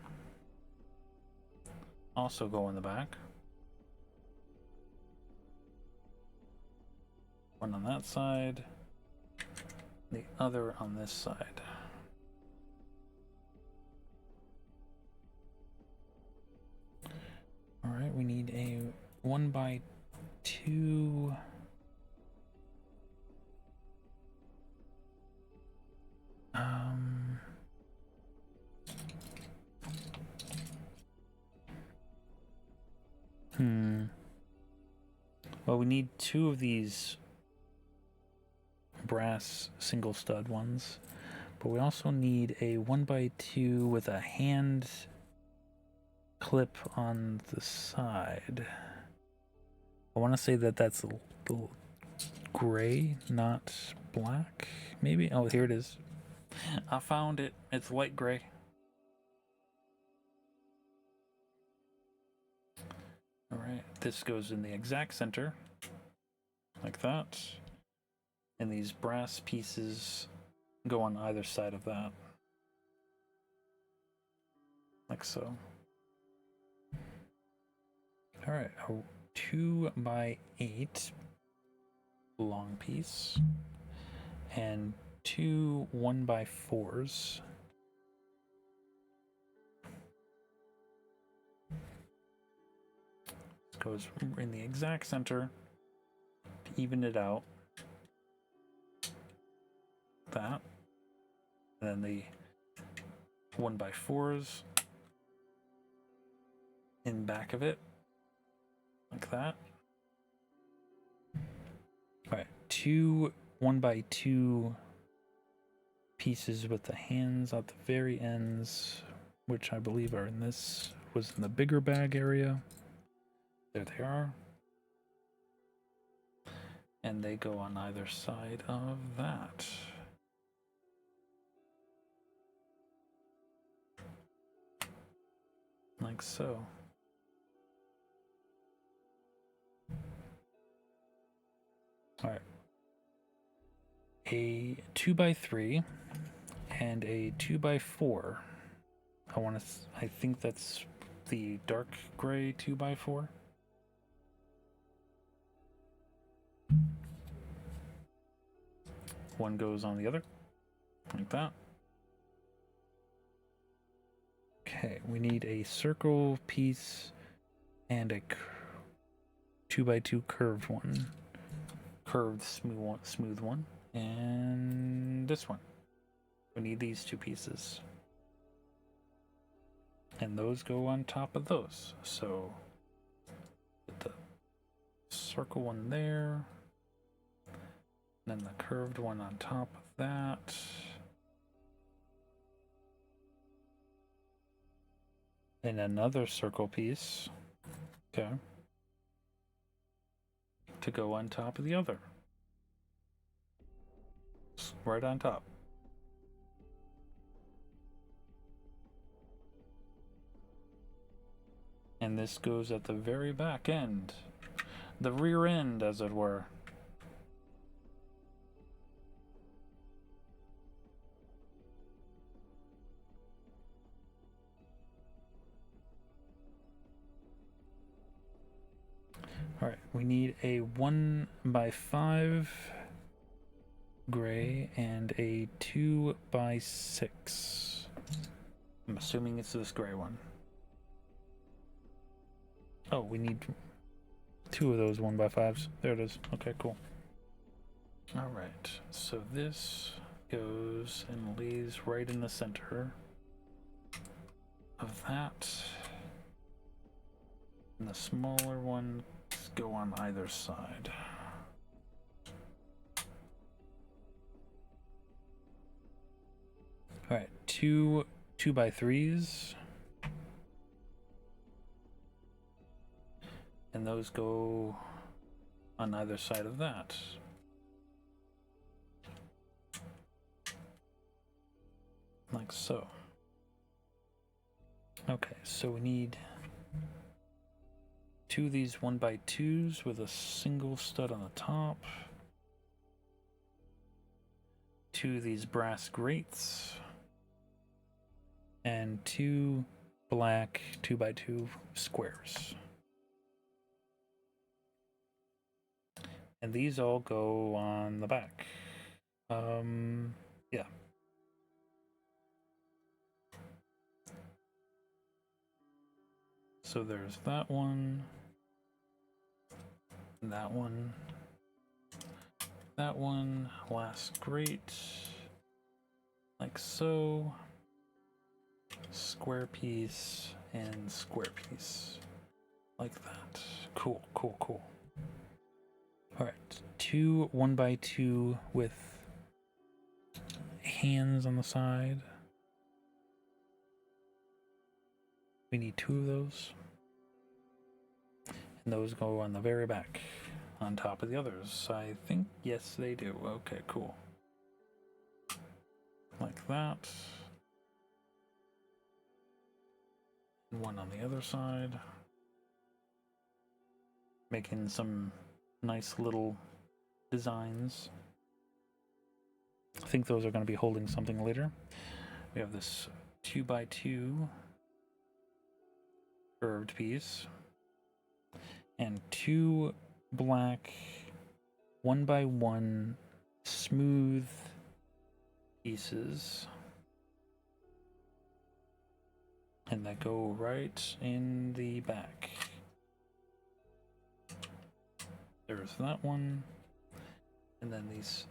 also go in the back. 1 on that side, the other on this side. All right, we need a 1x2 Well, we need 2 of these brass single stud ones, but we also need a 1x2 with a hand clip on the side. I want to say that that's a little gray, not black, maybe. Oh, here it is. I found it. It's light gray. All right, this goes in the exact center, like that. And these brass pieces go on either side of that, like so. All right, a 2x8 long piece and 2 1x4s. This goes in the exact center to even it out. That. And then the 1x4s in back of it. Like that. Alright, 2 1x2 pieces with the hands at the very ends, which I believe are in this, was in the bigger bag area. There they are. And they go on either side of that. Like so. Alright. A 2x3 and a 2x4. I think that's the dark gray 2x4. One goes on the other, like that. Okay, we need a circle piece and a 2x2 curved one. Curved smooth one. And this one. We need these two pieces. And those go on top of those. So put the circle one there. And then the curved one on top of that. And another circle piece. Okay. To go on top of the other. Right on top. And this goes at the very back end. The rear end, as it were. Alright, we need a 1x5 gray and a 2x6. I'm assuming it's this gray one. Oh, we need 2 of those 1x5s. There it is. Okay, cool. Alright, so this goes and lays right in the center of that. And the smaller ones go on either side. Alright, 2 2x3s. And those go on either side of that. Like so. Okay, so we need 2 of these 1x2s with a single stud on the top. 2 of these brass grates. And 2 black 2x2 squares. And these all go on the back. Yeah. So there's that one, that one, that one, last grate, like so, square piece, and square piece, like that. Cool, cool, cool. Alright, 2 1x2 with hands on the side. We need 2 of those. And those go on the very back, on top of the others. I think, yes, they do. Okay, cool. Like that. And one on the other side. Making some nice little designs. I think those are going to be holding something later. We have this 2x2 curved piece and 2 black 1x1 smooth pieces, and that go right in the back. There's that one, and then these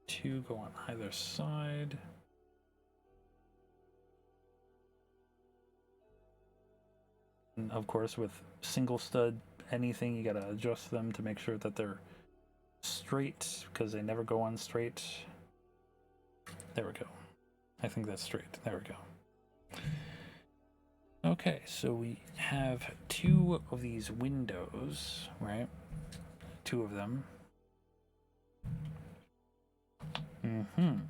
2 go on either side. And of course, with single stud anything, you gotta adjust them to make sure that they're straight, because they never go on straight. There we go. I think that's straight. There we go. Okay, so we have 2 of these windows, right? 2 of them. And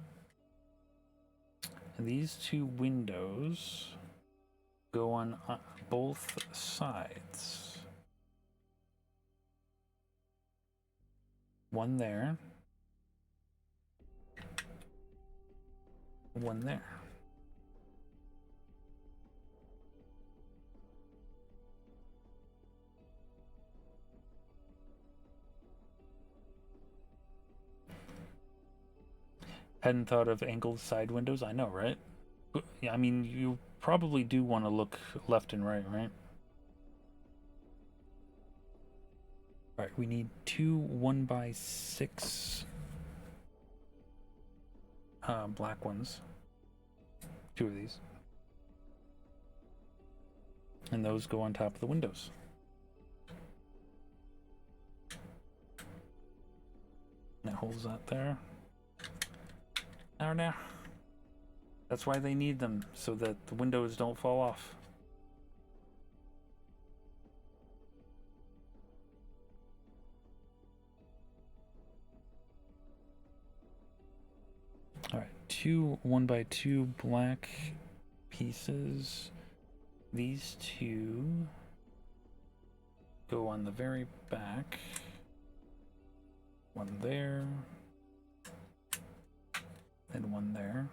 these two windows go on both sides. One there. One there. Hadn't thought of angled side windows. I know, right? Yeah, I mean, you probably do want to look left and right, right? All right, we need two 1x6 black ones. Two of these. And those go on top of the windows. That holds that there. Now. That's why they need them, so that the windows don't fall off. Alright, two 1x2 black pieces. These two go on the very back. One there. And one there.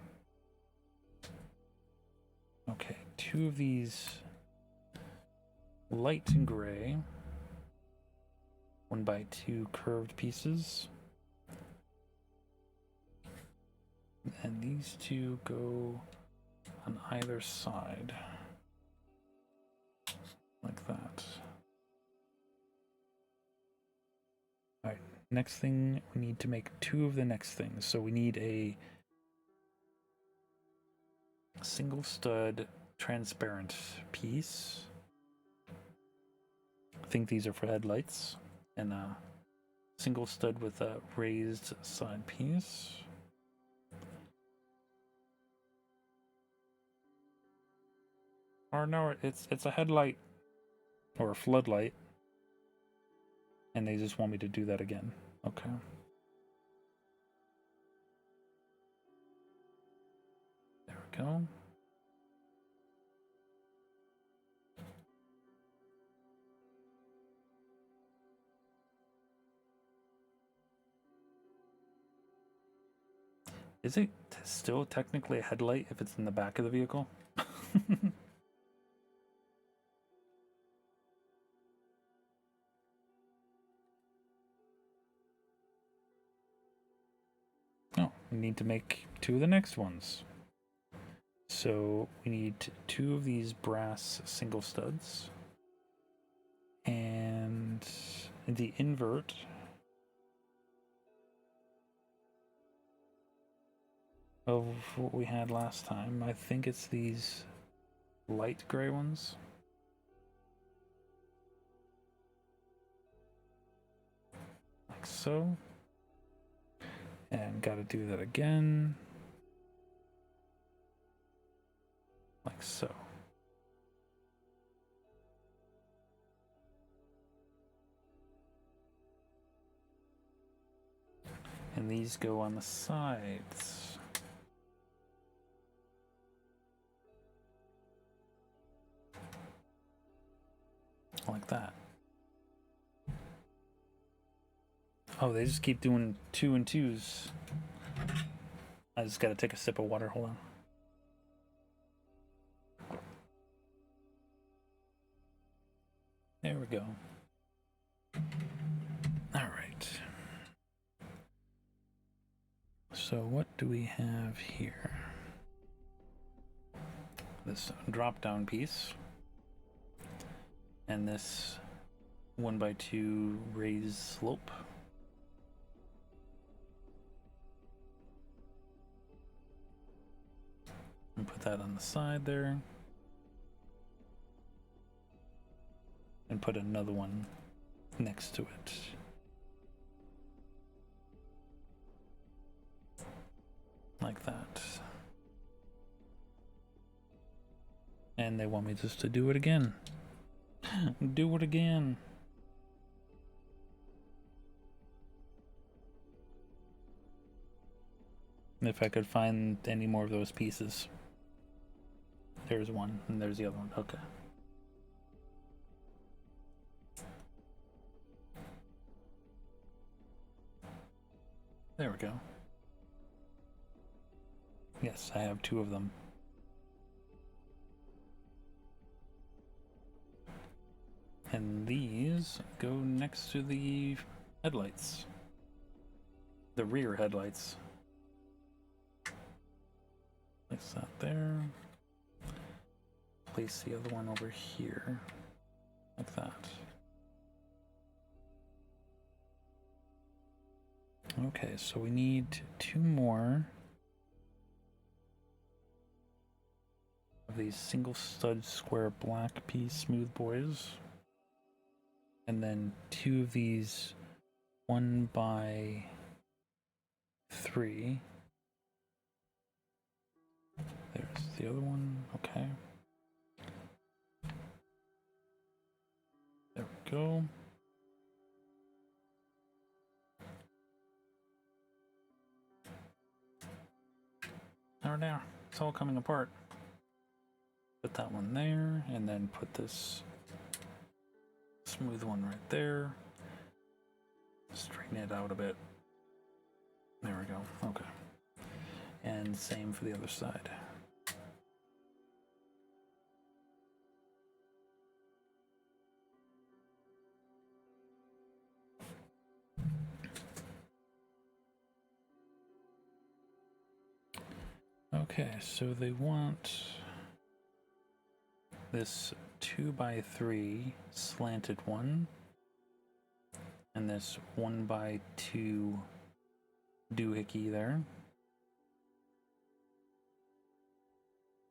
Okay, two of these light gray 1x2 curved pieces. And these two go on either side. Like that. Alright, next thing, we need to make two of the next things. So we need a single stud transparent piece. I think these are for headlights. And a single stud with a raised side piece. Or no, it's a headlight or a floodlight. And they just want me to do that again. Okay. There we go. Is it still technically a headlight if it's in the back of the vehicle? Oh, we need to make two of the next ones. So we need two of these brass single studs. And the invert of what we had last time. I think it's these light gray ones. Like so. And gotta do that again. Like so. And these go on the sides. Like that. Oh, they just keep doing 2 and 2s. I just gotta take a sip of water, hold on. There we go. Alright. So what do we have here? This drop down piece. And this 1x2 raised slope. And put that on the side there. And put another one next to it. Like that. And they want me just to do it again. Do it again. If I could find any more of those pieces. There's one, and there's the other one. Okay. There we go. Yes, I have 2 of them. And these go next to the headlights. The rear headlights. Place that there. Place the other one over here. Like that. Okay, so we need 2 more of these single stud square black piece smooth boys. And then 2 of these 1x3. There's the other one. Okay. There we go. There. It's all coming apart. Put that one there, and then put this smooth one right there. Straighten it out a bit. There we go. Okay. And same for the other side. Okay, so they want this 2x3 slanted one, and this 1x2 doohickey there.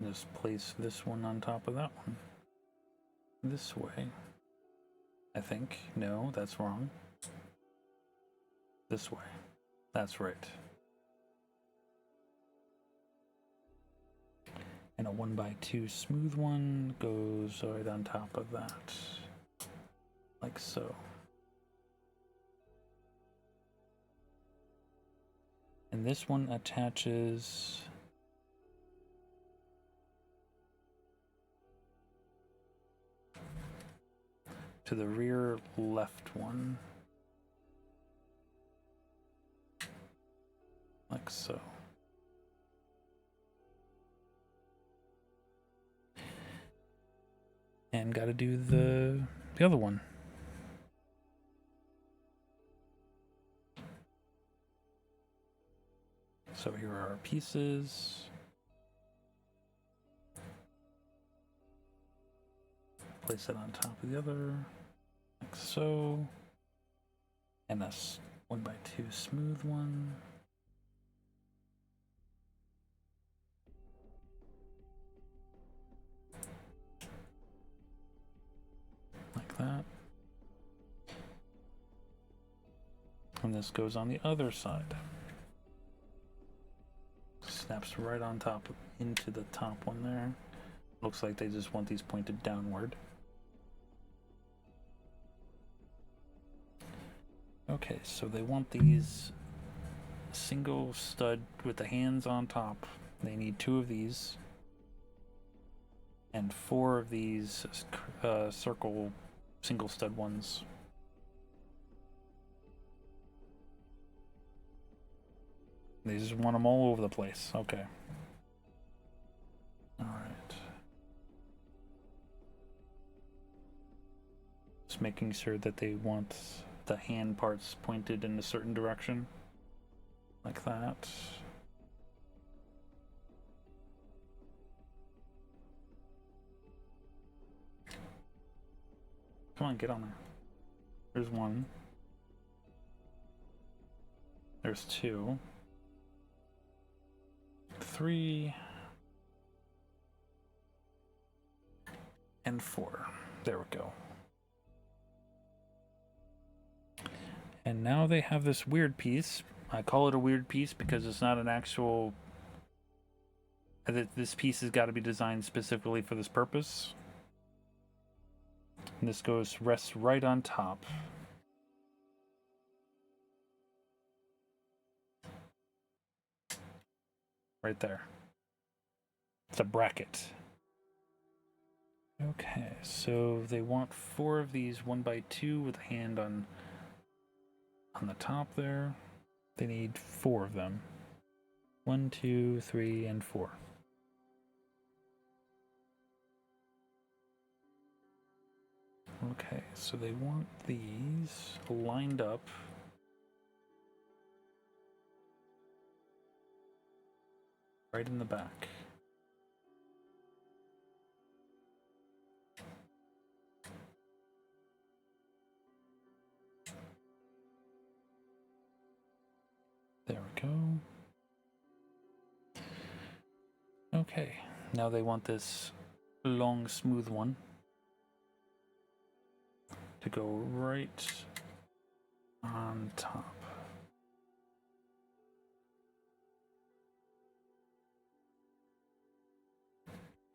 Just place this one on top of that one. This way. I think. No, that's wrong. This way. That's right. And a 1x2 smooth one goes right on top of that. Like so. And this one attaches to the rear left one. Like so. And gotta do the other one. So here are our pieces. Place it on top of the other, like so. And a 1x2 smooth one. Like that. And this goes on the other side. Snaps right on top into the top one there. Looks like they just want these pointed downward. Okay, so they want these single stud with the hands on top. They need 2 of these. And 4 of these circle single stud ones. They just want them all over the place. Okay. Alright. Just making sure that they want the hand parts pointed in a certain direction. Like that. Come on, get on there. There's 1. There's 2. 3. And 4. There we go. And now they have this weird piece. I call it a weird piece because it's not an actual... This piece has got to be designed specifically for this purpose. And this rests right on top. Right there. It's a bracket. Okay, so they want 4 of these 1x2 with a hand on the top there. They need 4 of them. 1, 2, 3, and 4. Okay, so they want these lined up. Right in the back. There we go. Okay, now they want this long, smooth one to go right on top.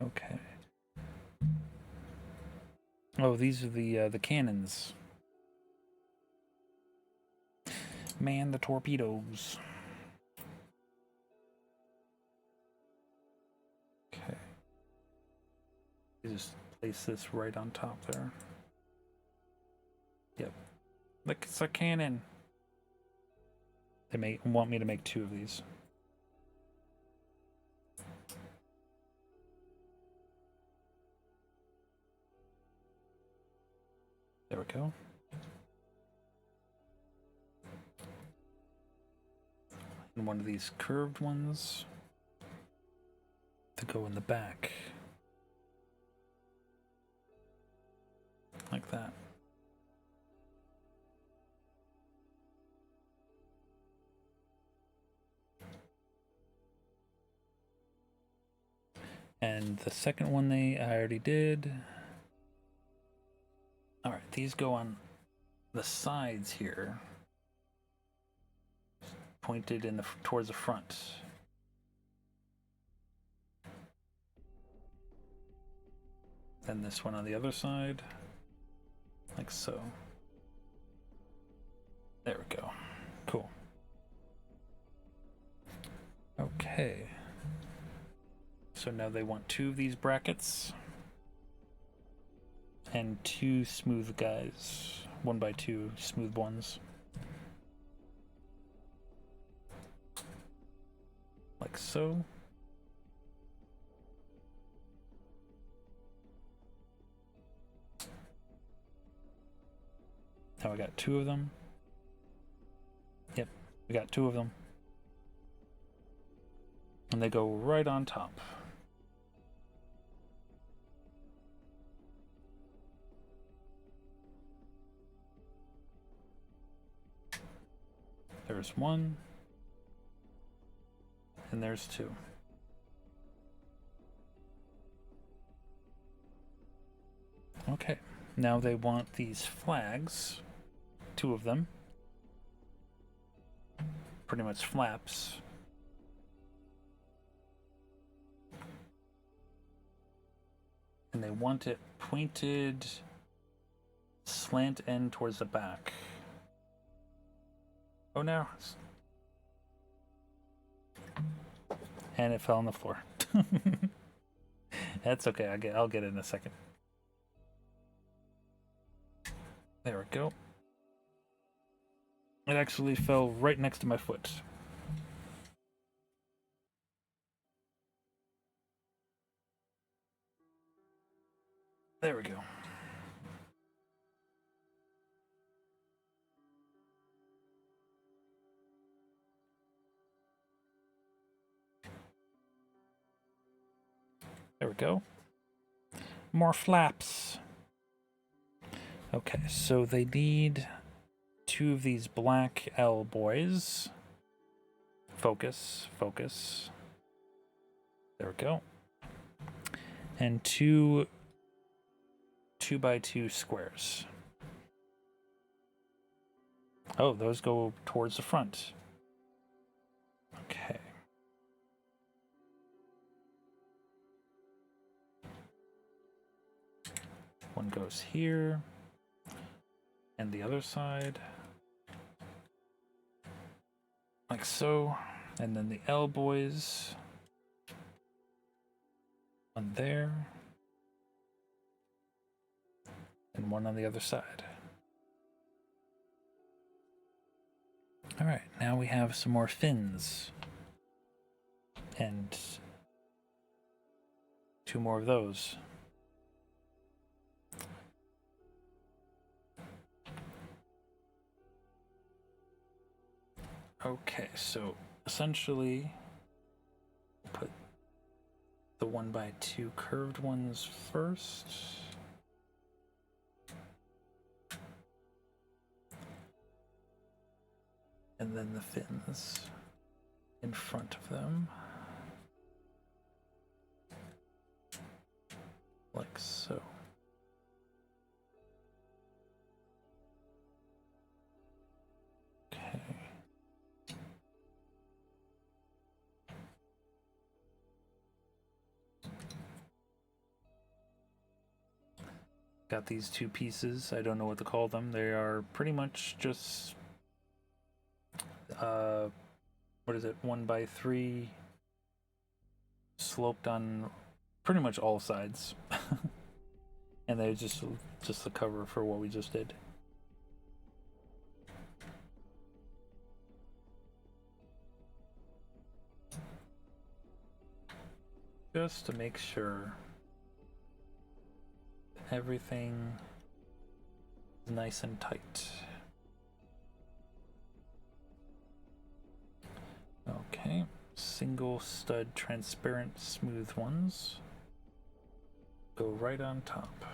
Okay. Oh, these are the cannons. Man, the torpedoes. Okay. You just place this right on top there. Yep. Look, it's a cannon. They want me to make 2 of these. There we go. And one of these curved ones to go in the back. Like that. And the second one I already did. Alright, these go on the sides here. Pointed in towards the front. Then this one on the other side. Like so. There we go. Cool. Okay. So now they want 2 of these brackets. And 2 smooth guys. 1x2 smooth ones. Like so. Now I got 2 of them. Yep, we got 2 of them. And they go right on top. There's 1. And there's 2. Okay, now they want these flags. 2 of them. Pretty much flaps. And they want it pointed slant end towards the back. Oh no. And it fell on the floor. That's okay, I'll get it in a second. There we go. It actually fell right next to my foot. There we go. There we go. More flaps. Okay, so they need 2 of these black L boys. Focus, focus. There we go. And 2 2x2 squares. Oh, those go towards the front. Okay. One goes here. And the other side. Like so. And then the L boys One there. And one on the other side. Alright, now we have some more fins. And 2 more of those. Okay, so essentially put the 1x2 curved ones first. And then the fins in front of them. Like so. Okay. Got these 2 pieces. I don't know what to call them. They are pretty much just what is it, 1x3 sloped on pretty much all sides. And they're just the cover for what we just did. Just to make sure everything is nice and tight. Okay, single stud transparent smooth ones go right on top.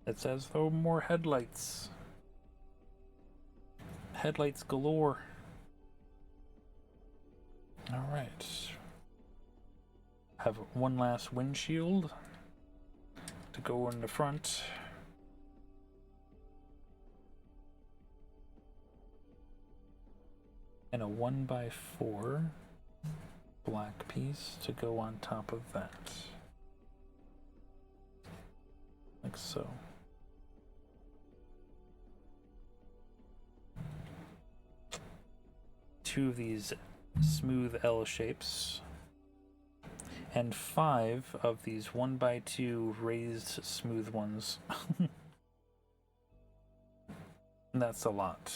It's as though more headlights. Headlights galore. Alright. Have one last windshield to go in the front. And a 1x4 black piece to go on top of that. Like so. Two of these smooth L shapes. And 5 of these 1x2 raised smooth ones. That's a lot.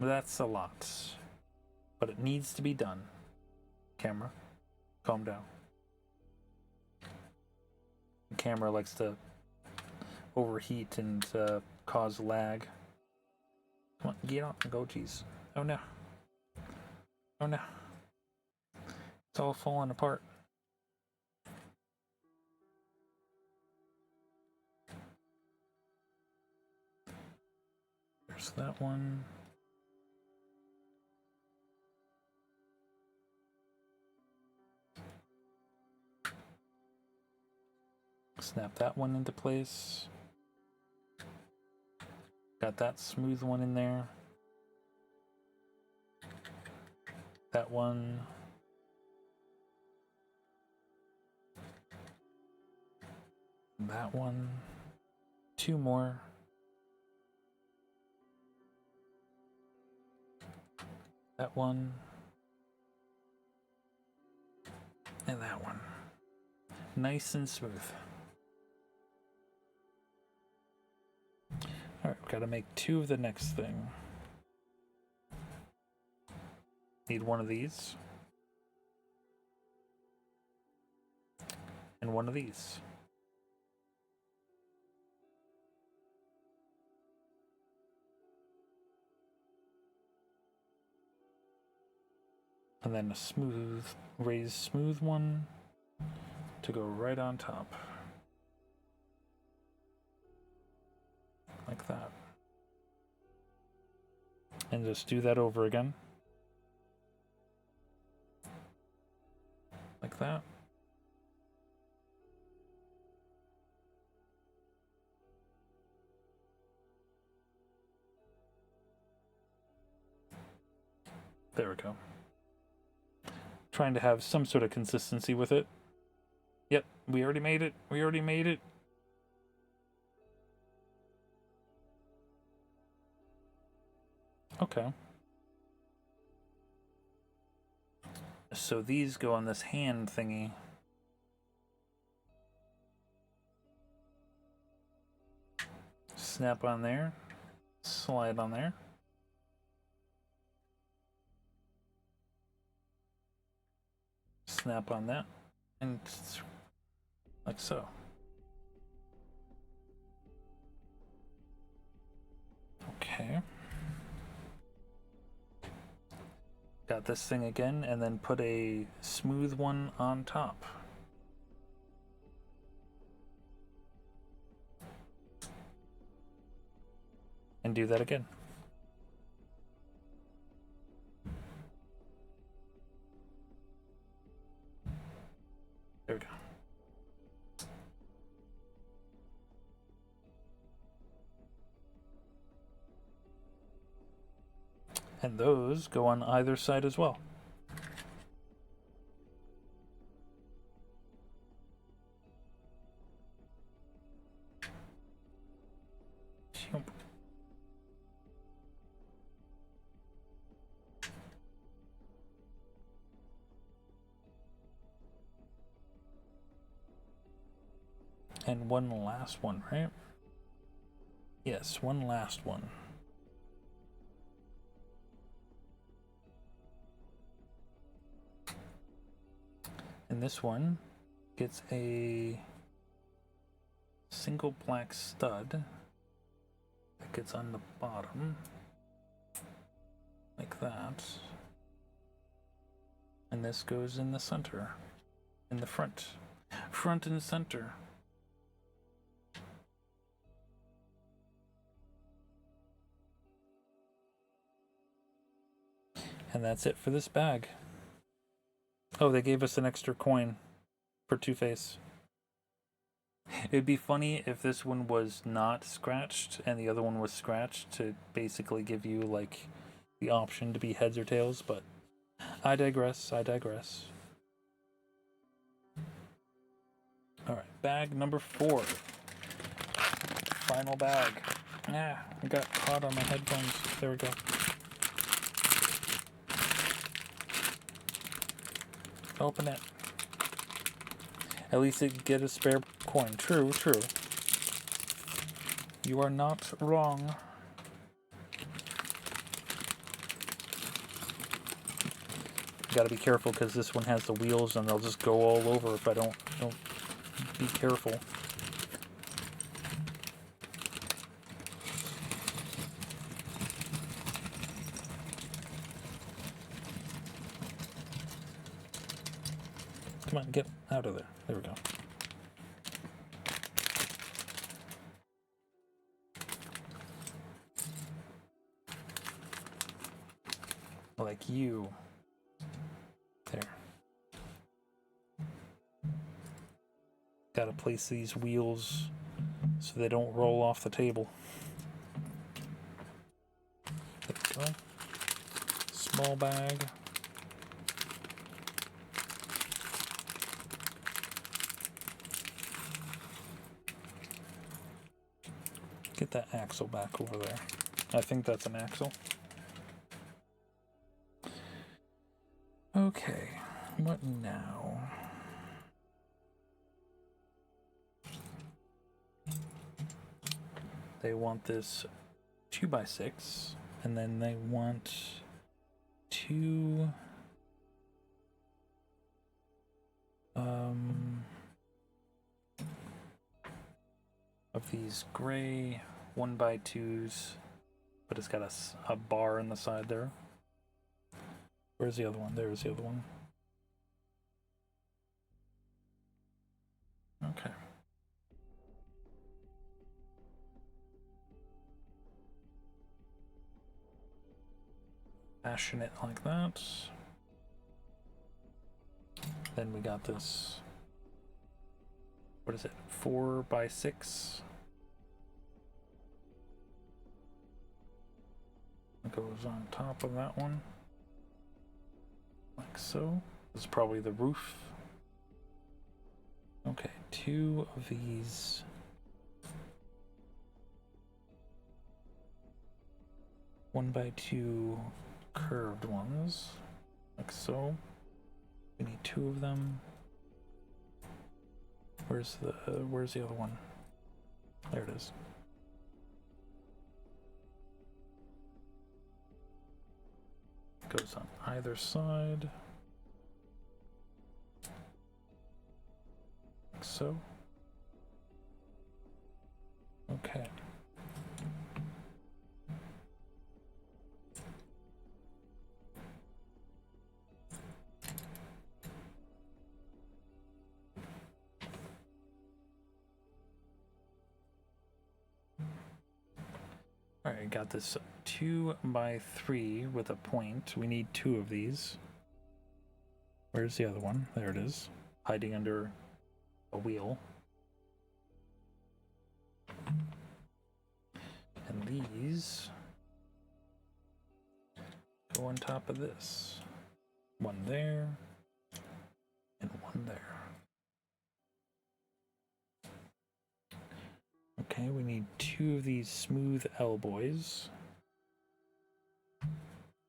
That's a lot. But it needs to be done. Camera, calm down. The camera likes to overheat and cause lag. Come on, get on, go, geez. Oh no. Oh no. It's all falling apart. There's that one. Snap that one into place. Got that smooth one in there. That one. That one. 2 more. That one. And that one. Nice and smooth. Alright, we've got to make 2 of the next thing. Need one of these. And one of these. And then a smooth, raised smooth one to go right on top. Like that. And just do that over again. Like that. There we go. Trying to have some sort of consistency with it. Yep, we already made it. We already made it. Okay. So these go on this hand thingy. Snap on there, slide on there. Snap on that, and like so. Okay. Got this thing again, and then put a smooth one on top. And do that again. There we go. And those go on either side as well. And one last one, right? Yes, one last one. And this one gets a single black stud that gets on the bottom, like that. And this goes in the center, in the front. Front and center. And that's it for this bag. Oh, they gave us an extra coin for Two-Face. It'd be funny if this one was not scratched and the other one was scratched to basically give you, like, the option to be heads or tails, but I digress, I digress. Alright, bag number 4. Final bag. Ah, I got caught on my headphones. There we go. Open it. At least it get a spare coin. True, true. You are not wrong. Gotta be careful because this one has the wheels and they'll just go all over if I don't be careful. Come on, get out of there. There we go. Like you. There. Gotta place these wheels so they don't roll off the table. There we go. Small bag. Get that axle back over there. I think that's an axle. Okay, what now? They want this 2x6, and then they want 2 of these gray 1x2s, but it's got a bar in the side there. Where's the other one? There's the other one. Okay. Fashion it like that. Then we got this. What is it? 4x6. It goes on top of that one. Like so. This is probably the roof. Okay, 2 of these. One by 2 curved ones. Like so. We need 2 of them. Where's the other one? There it is. Goes on either side. Like so. Okay. Alright, got this 2x3 with a point. We need 2 of these. Where's the other one? There it is. Hiding under a wheel. And these go on top of this. 1 there, and 1 there. Okay, we need 2 of these smooth L-boys.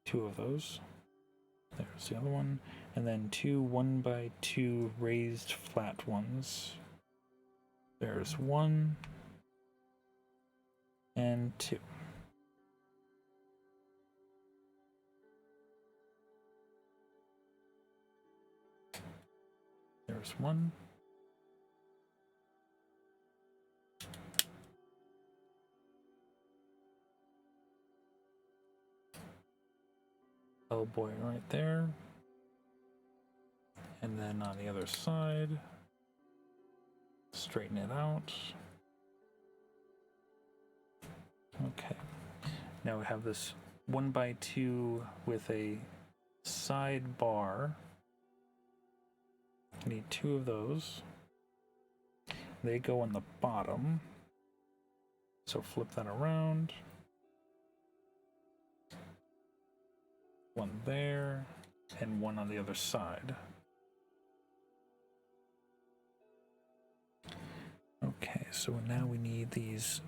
2 of those. There's the other one. And then 2 1x2 raised flat ones. There's 1 and 2. There's 1. Oh boy, right there. And then on the other side, straighten it out. Okay. Now we have this 1x2 with a side bar. I need 2 of those. They go on the bottom. So flip that around. 1 there, and 1 on the other side. Okay, so now we need these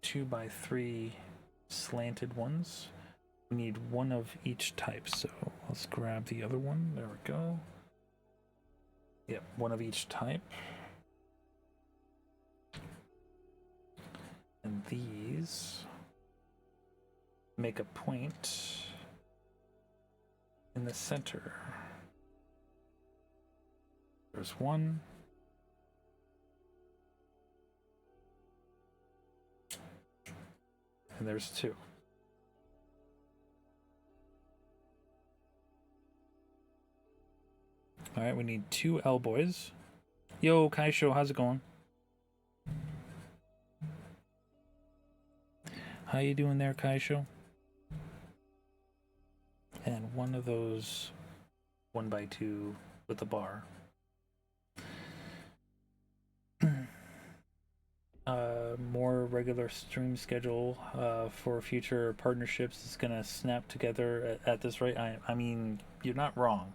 2x3 slanted ones. We need 1 of each type, so let's grab the other one. There we go. Yep, 1 of each type. And these make a point in the center. There's 1. And there's 2. Alright, we need 2 L-boys. Yo, Kaisho, how's it going? How you doing there, Kaisho? And 1 of those 1x2 with the bar. More regular stream schedule for future partnerships is gonna snap together at this rate. I mean, you're not wrong.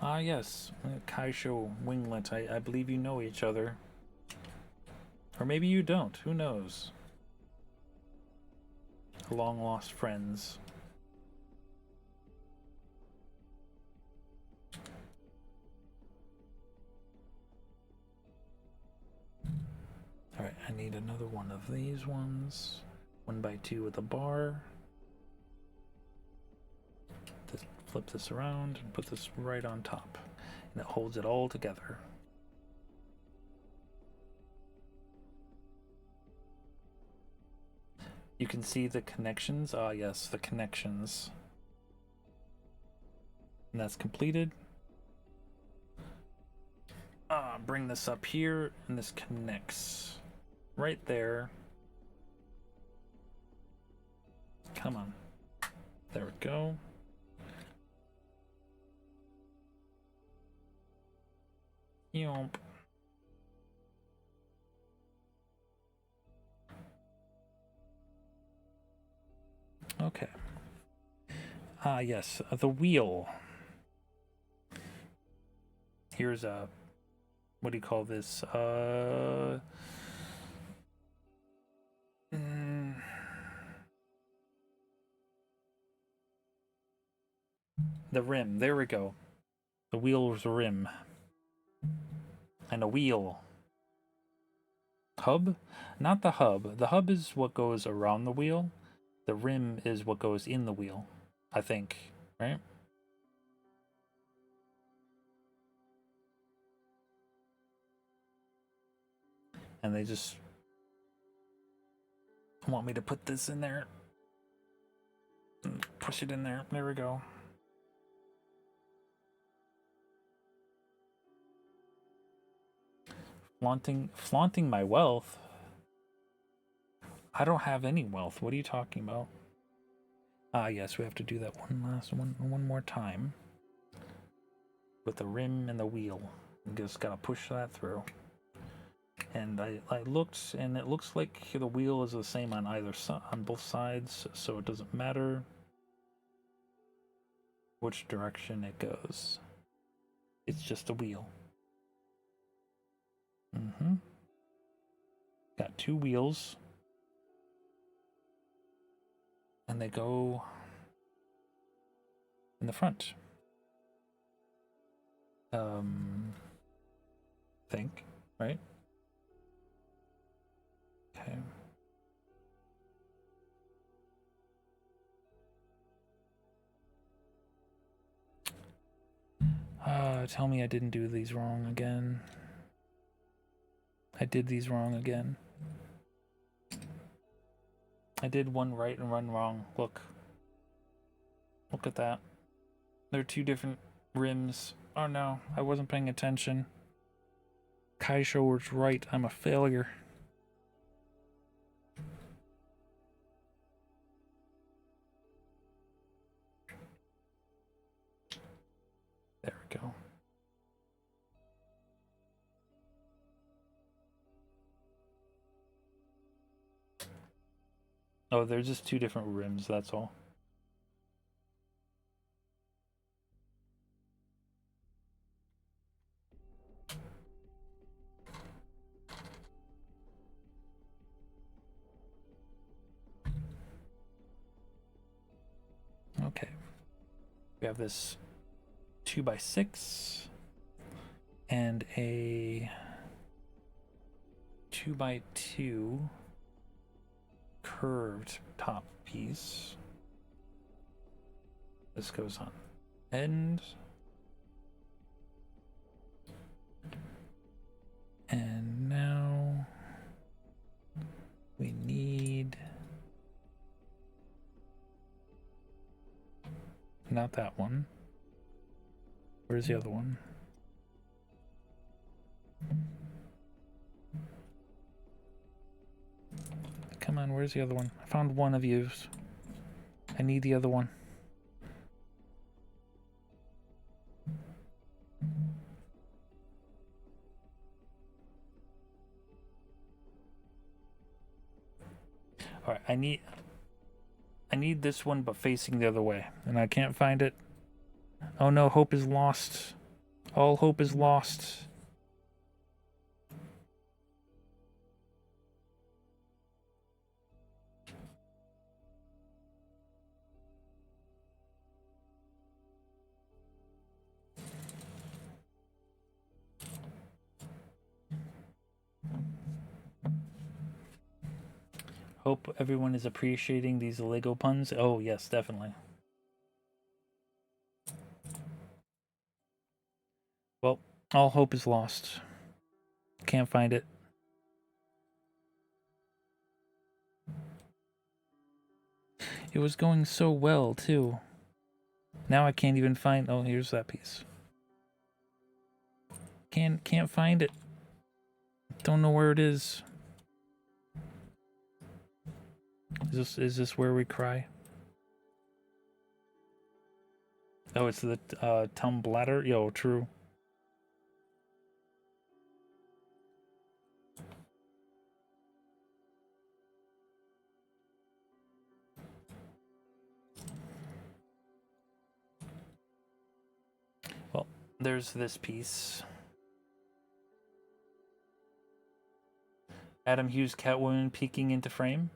Yes, Kaisho Winglet. I believe you know each other. Or maybe you don't. Who knows? Long lost friends. Alright, I need another 1 of these ones. 1x2 with a bar. Just flip this around and put this right on top. And it holds it all together. You can see the connections. Ah, yes, the connections. And that's completed. Bring this up here, and this connects right there. Come on. There we go. Yomp. Okay. Yes, the wheel. Here's a, what do you call this? The rim. There we go. The wheel's rim. And a wheel. Hub? Not the hub. The hub is what goes around the wheel. The rim is what goes in the wheel, I think. Right? And they just want me to put this in there. Push it in there. There we go. Flaunting my wealth? I don't have any wealth. What are you talking about? Ah, yes, we have to do that one more time. With the rim and the wheel. You just gotta push that through. And I looked, and it looks like the wheel is the same on on both sides, so it doesn't matter which direction it goes. It's just a wheel. Got two wheels. And they go in the front. Think, right? Okay. Tell me I didn't do these wrong again. I did these wrong again. I did one right and one wrong. Look. Look at that. They're two different rims. Oh no, I wasn't paying attention. Kaisho was right. I'm a failure. There we go. Oh, they're just two different rims, that's all. Okay. We have this 2x6 and a 2x2 curved top piece. This goes on end. And now we need not that one. Where's the other one? Come on, where's the other one? I found one of you. I need the other one. Alright, I need this one but facing the other way. And I can't find it. Oh no, hope is lost. All hope is lost. Hope everyone is appreciating these Lego puns. Oh, yes, definitely. Well, all hope is lost. Can't find it. It was going so well, too. Now I can't even find... Oh, here's that piece. Can't find it. Don't know where it is. Is this where we cry? Oh, it's the tumbler. Yo, true. Well, there's this piece. Adam Hughes Catwoman peeking into frame.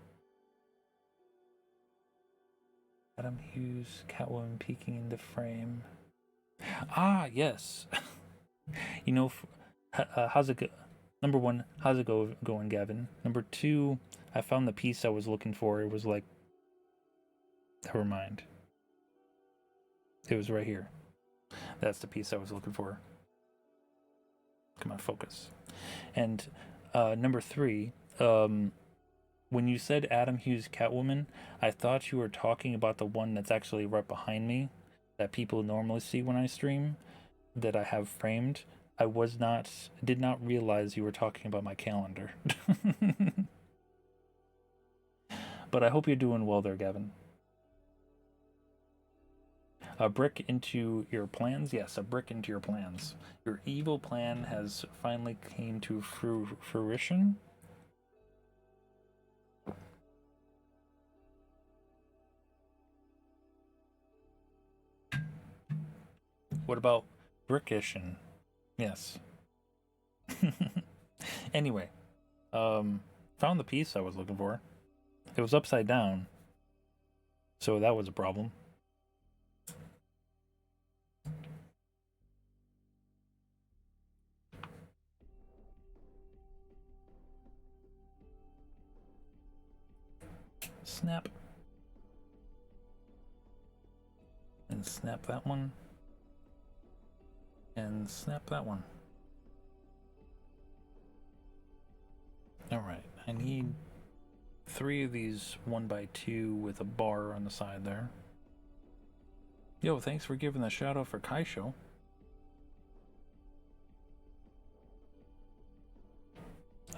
Adam Hughes, Catwoman peeking into frame. Ah, yes. You know, how's it go? Number one, how's it going, Gavin? Number two, I found the piece I was looking for. It was like, never mind. It was right here. That's the piece I was looking for. Come on, focus. And number three, when you said Adam Hughes Catwoman, I thought you were talking about the one that's actually right behind me, that people normally see when I stream, that I have framed. I did not realize you were talking about my calendar. But I hope you're doing well there, Gavin. A brick into your plans? Yes, a brick into your plans. Your evil plan has finally came to fruition. What about brickishin? Yes. Anyway, found the piece I was looking for. It was upside down, so that was a problem. Snap. And snap that one. And snap that one. Alright, I need 3 of these 1x2 with a bar on the side there. Yo, thanks for giving the shout out for Kai Show.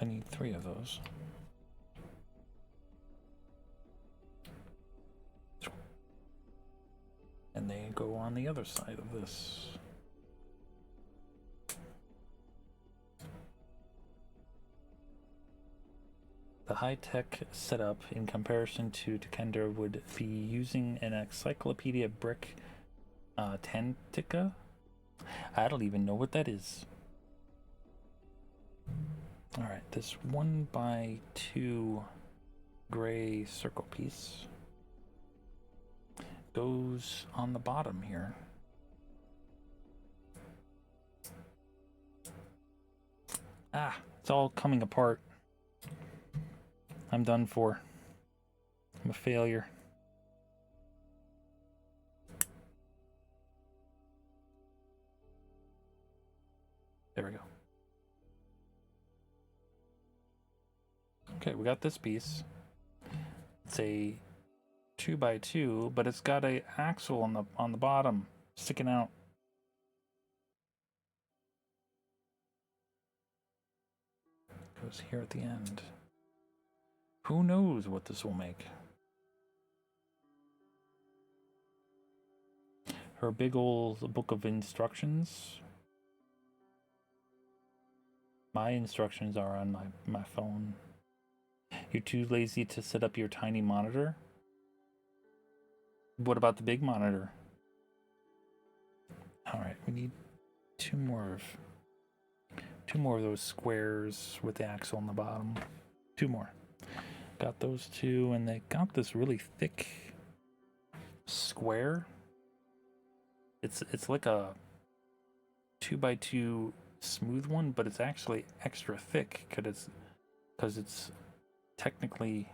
I need 3 of those. And they go on the other side of this. The high-tech setup in comparison to Tekender would be using an encyclopedia brick Tantica. I don't even know what that is. Alright, this 1x2 gray circle piece goes on the bottom here. Ah, it's all coming apart. I'm done for. I'm a failure. There we go. Okay, we got this piece. It's a 2x2, but it's got a axle on the bottom sticking out. Goes here at the end. Who knows what this will make? Her big old book of instructions. My instructions are on my phone. You're too lazy to set up your tiny monitor? What about the big monitor? Alright, we need 2 more of those squares with the axle on the bottom. 2 more. Got those 2, and they got this really thick square. It's like a 2x2 smooth one, but it's actually extra thick because it's technically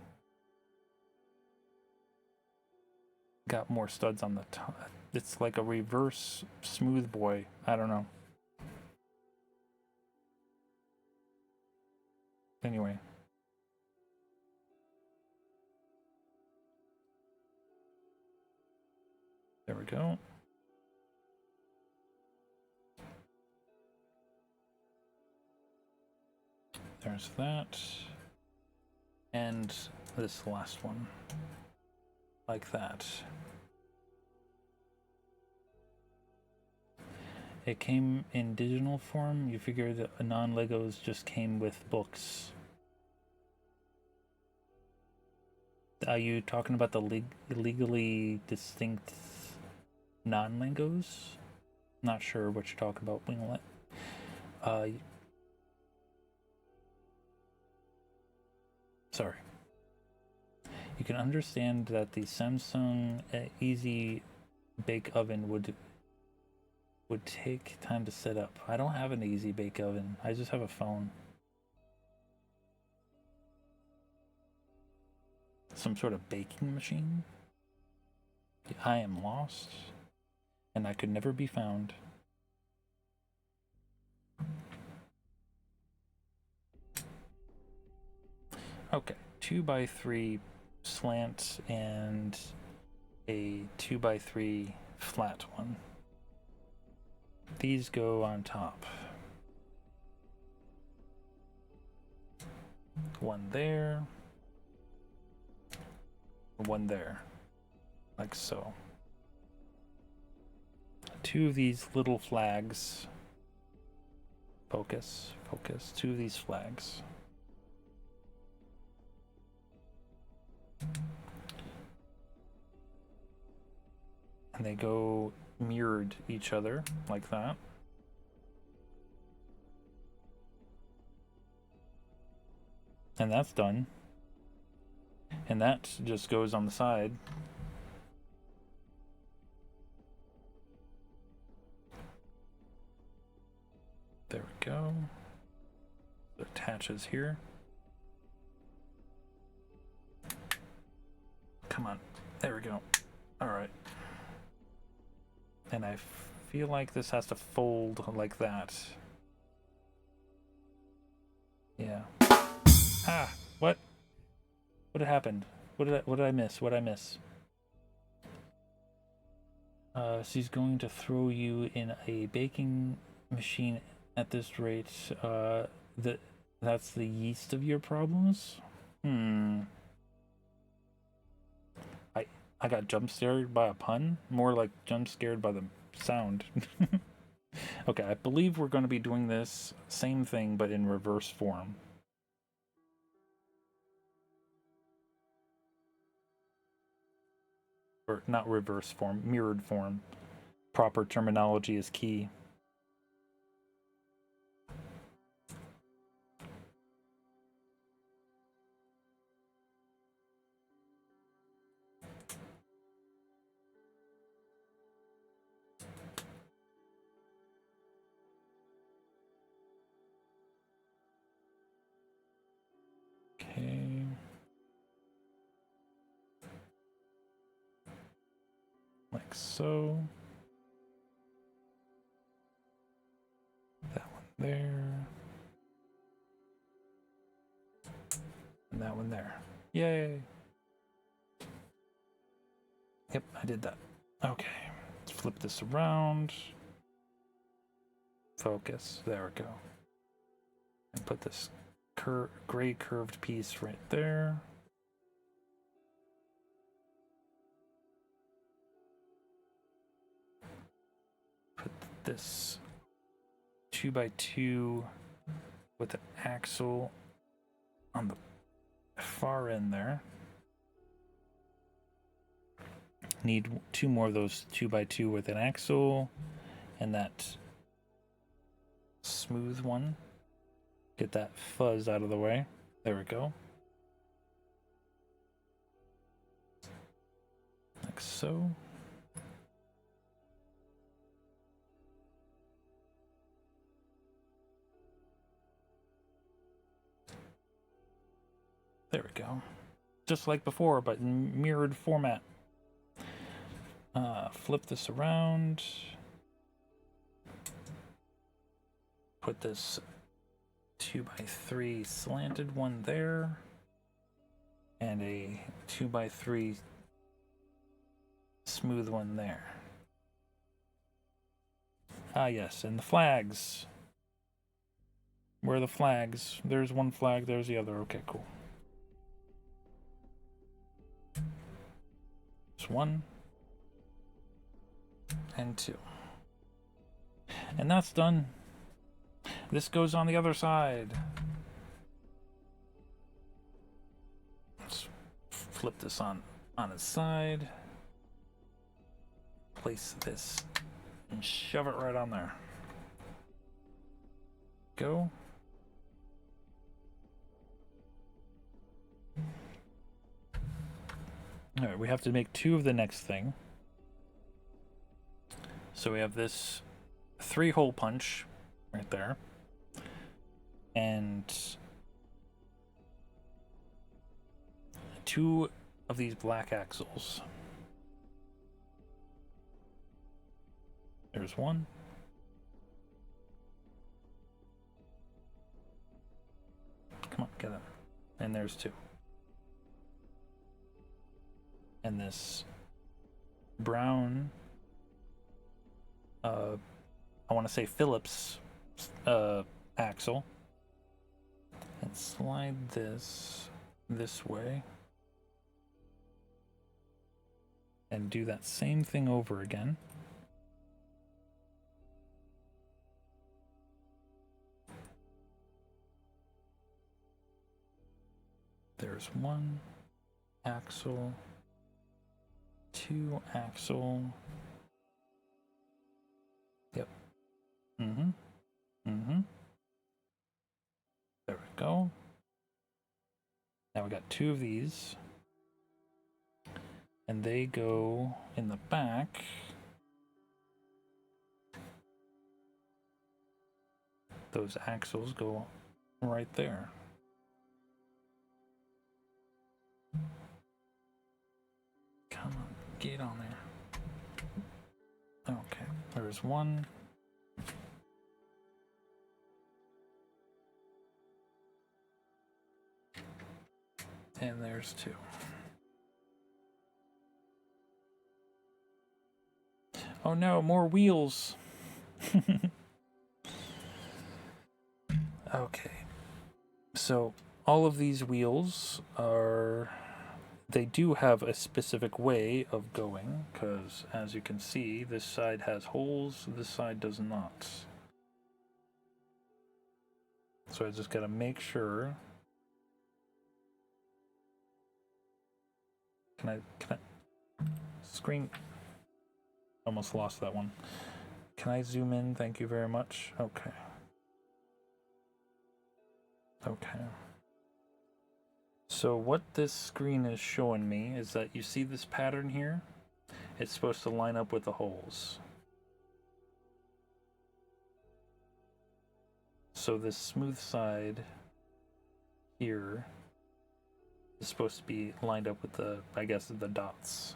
got more studs on the top. It's like a reverse smooth boy. I don't know. Anyway. There we go. There's that. And this last one. Like that. It came in digital form. You figure that non-Legos just came with books. Are you talking about the legally distinct non-Legos? Not sure what you're talking about, Winglet. Sorry. You can understand that the Samsung Easy Bake Oven would take time to set up. I don't have an Easy Bake Oven. I just have a phone. Some sort of baking machine? I am lost, and I could never be found. Okay, 2x3 slant and a 2x3 flat one. These go on top. One there. One there. Like so. Two of these little flags. Focus, focus. Two of these flags. And they go mirrored each other like that. And that's done. And that just goes on the side. There we go. It attaches here. Come on. There we go. All right. And I feel like this has to fold like that. Yeah. Ah, what? What happened? What did I miss? What did I miss? She's going to throw you in a baking machine at this rate. That's the yeast of your problems? I got jump scared by a pun? More like jump scared by the sound. Okay, I believe we're going to be doing this same thing but in reverse form. Or not reverse form, mirrored form. Proper terminology is key. Okay. Like so. That one there. And that one there. Yay! Yep, I did that. Okay, let's flip this around. Focus. There we go. And put this gray curved piece right there. Put this 2x2 with an axle on the far end there. Need two more of those 2x2 with an axle and that smooth one. Get that fuzz out of the way. There we go. Like so. There we go. Just like before, but in mirrored format. Flip this around. Put this 2x3 slanted one there. And a 2x3 smooth one there. Ah, yes, and the flags. Where are the flags? There's one flag, there's the other. Okay, cool. There's one. And two. And that's done. This goes on the other side. Let's flip this on its side. Place this and shove it right on there. Go. Alright, we have to make 2 of the next thing. So we have this 3-hole punch right there. And 2 of these black axles. There's 1. Come on, get him. And there's 2. And this brown, I want to say Phillips axle. And slide this way. And do that same thing over again. There's 1 axle, 2 axle. Yep. There we go. Now we got 2 of these. And they go in the back. Those axles go right there. Come on, get on there. Okay, there's 1. And there's 2. Oh no, more wheels. Okay. So all of these wheels are... They do have a specific way of going, because as you can see, this side has holes, this side does not. So I just gotta make sure. Can I screen? Almost lost that one. Can I zoom in? Thank you very much. Okay. Okay. So what this screen is showing me is that you see this pattern here? It's supposed to line up with the holes. So this smooth side here is supposed to be lined up with the, I guess, the dots.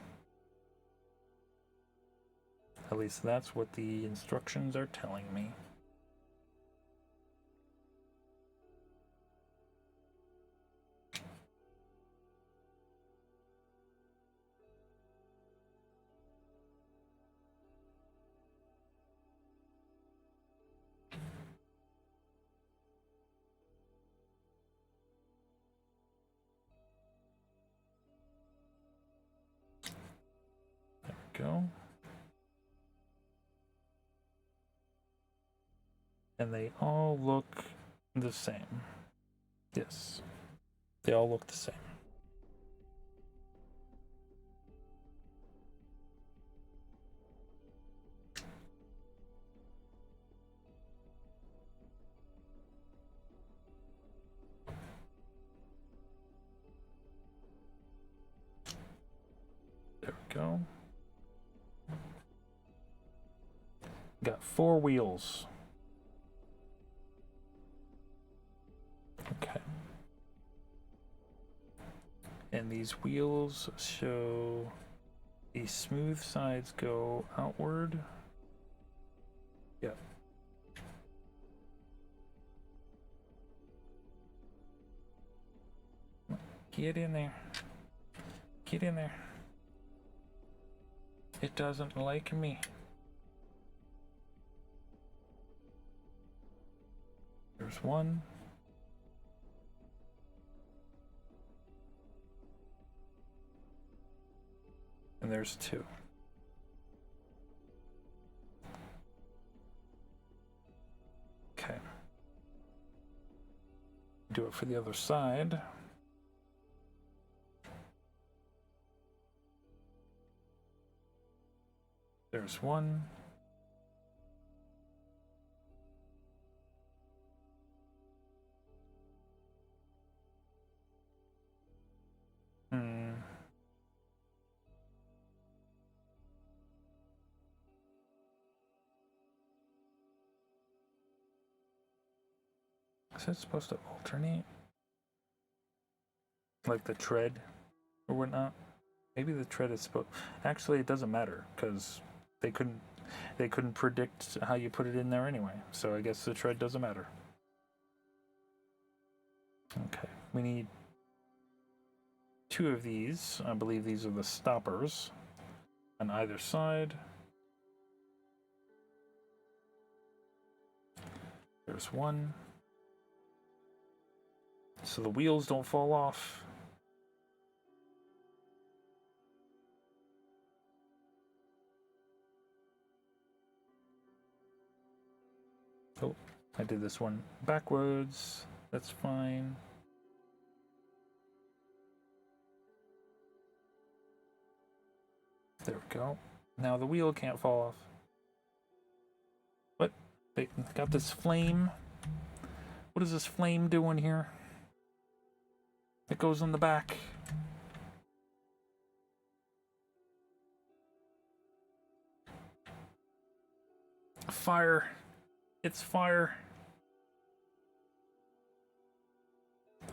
At least that's what the instructions are telling me. There we go. And they all look the same. Yes. They all look the same. There we go. Got 4 wheels. Okay. And these wheels show the smooth sides go outward. Yep. Get in there. Get in there. It doesn't like me. There's 1. And there's 2. Okay. Do it for the other side. There's 1. Is it supposed to alternate? Like the tread or whatnot? Maybe the tread is supposed... Actually, it doesn't matter, because they couldn't predict how you put it in there anyway. So I guess the tread doesn't matter. Okay, we need 2 of these. I believe these are the stoppers on either side. There's 1. So the wheels don't fall off. Oh, I did this one backwards. That's fine. There we go. Now the wheel can't fall off. What? They got this flame. What is this flame doing here? It goes on the back. Fire. It's fire.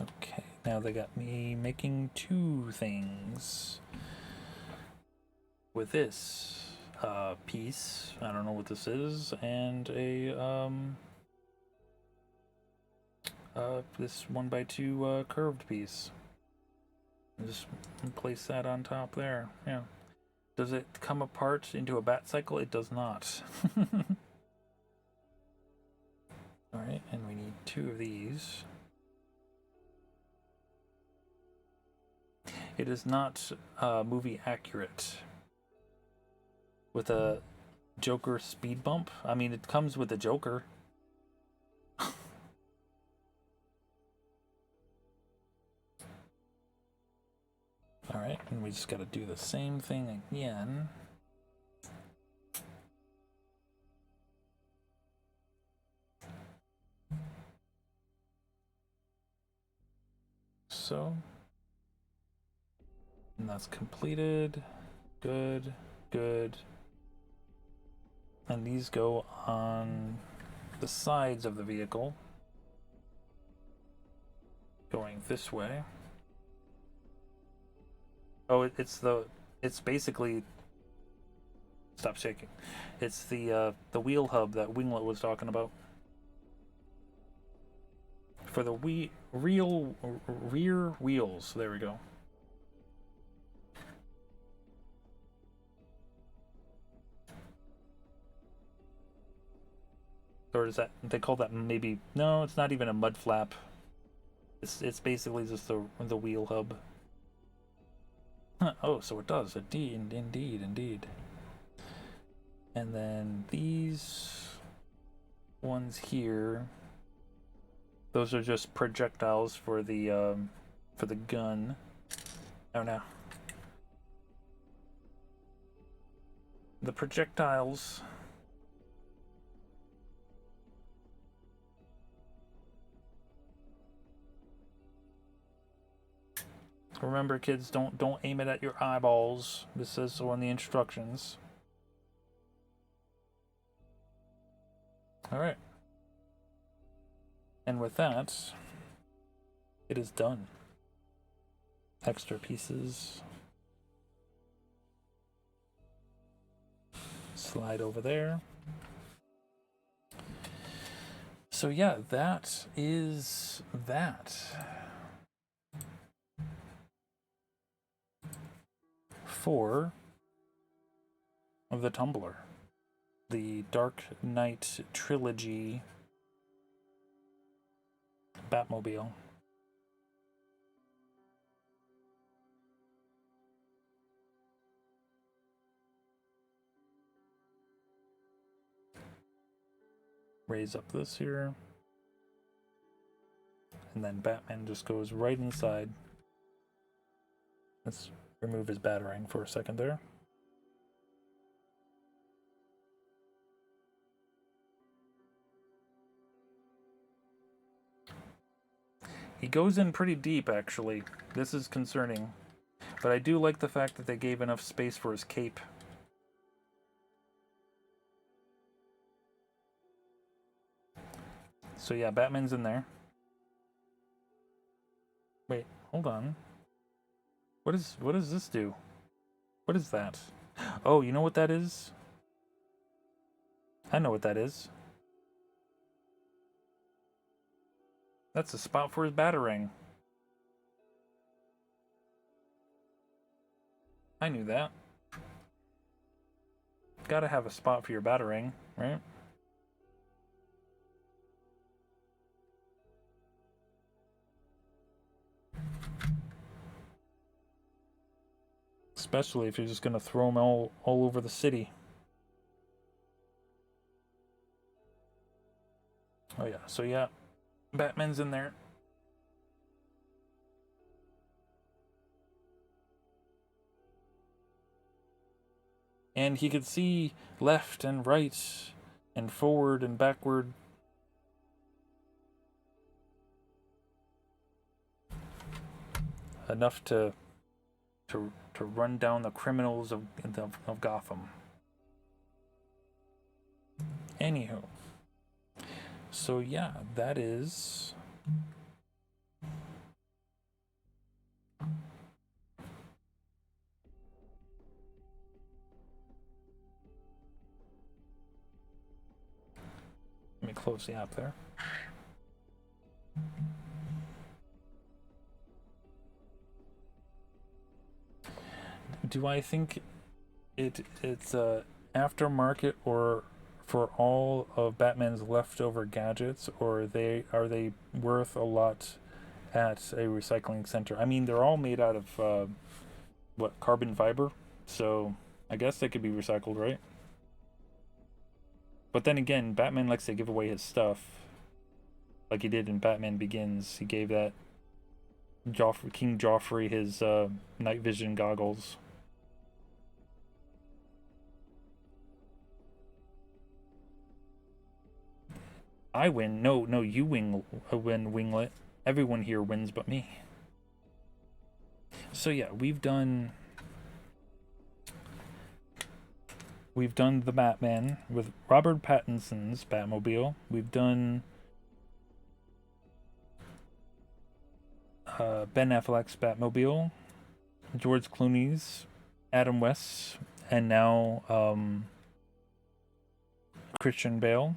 Okay, now they got me making 2 things. With this piece, I don't know what this is, and a this 1x2 curved piece. Just place that on top there. Yeah. Does it come apart into a bat cycle? It does not. Alright, and we need 2 of these. It is not movie accurate. With a Joker speed bump? I mean, it comes with a Joker. Alright, and we just gotta do the same thing again. So. And that's completed. Good, good. And these go on the sides of the vehicle. Going this way. Oh, it's basically, stop shaking. It's the wheel hub that Winglet was talking about. For the rear wheels, there we go. Or is that, they call that maybe, no, it's not even a mud flap. It's basically just the wheel hub. Huh, oh, so it does. Indeed. And then these ones here, those are just projectiles for the gun. Oh no. The projectiles remember, kids, don't aim it at your eyeballs. This says so in the instructions. All right. And with that, it is done. Extra pieces. Slide over there. So yeah, that is that. For of the Tumbler, the Dark Knight Trilogy Batmobile. Raise up this here, and then Batman just goes right inside. Let's remove his batarang for a second there. He goes in pretty deep, actually. This is concerning. But I do like the fact that they gave enough space for his cape. So yeah, Batman's in there. Wait, hold on. What does this do? What is that? Oh, you know what that is? I know what that is. That's a spot for his batarang. I knew that. Gotta have a spot for your batarang, right? Especially if you're just gonna throw them all over the city. Oh yeah, so yeah, Batman's in there. And he could see left and right and forward and backward. Enough to run down the criminals of Gotham. Anywho. So yeah, that is... Let me close the app there. Do I think it's a aftermarket or for all of Batman's leftover gadgets, or are they worth a lot at a recycling center? I mean, they're all made out of what, carbon fiber, so I guess they could be recycled, right? But then again, Batman likes to give away his stuff, like he did in Batman Begins. He gave that King Joffrey his night vision goggles. I win. No, you win, Winglet. Everyone here wins but me. So yeah, we've done the Batman with Robert Pattinson's Batmobile. We've done Ben Affleck's Batmobile, George Clooney's, Adam West's, and now Christian Bale.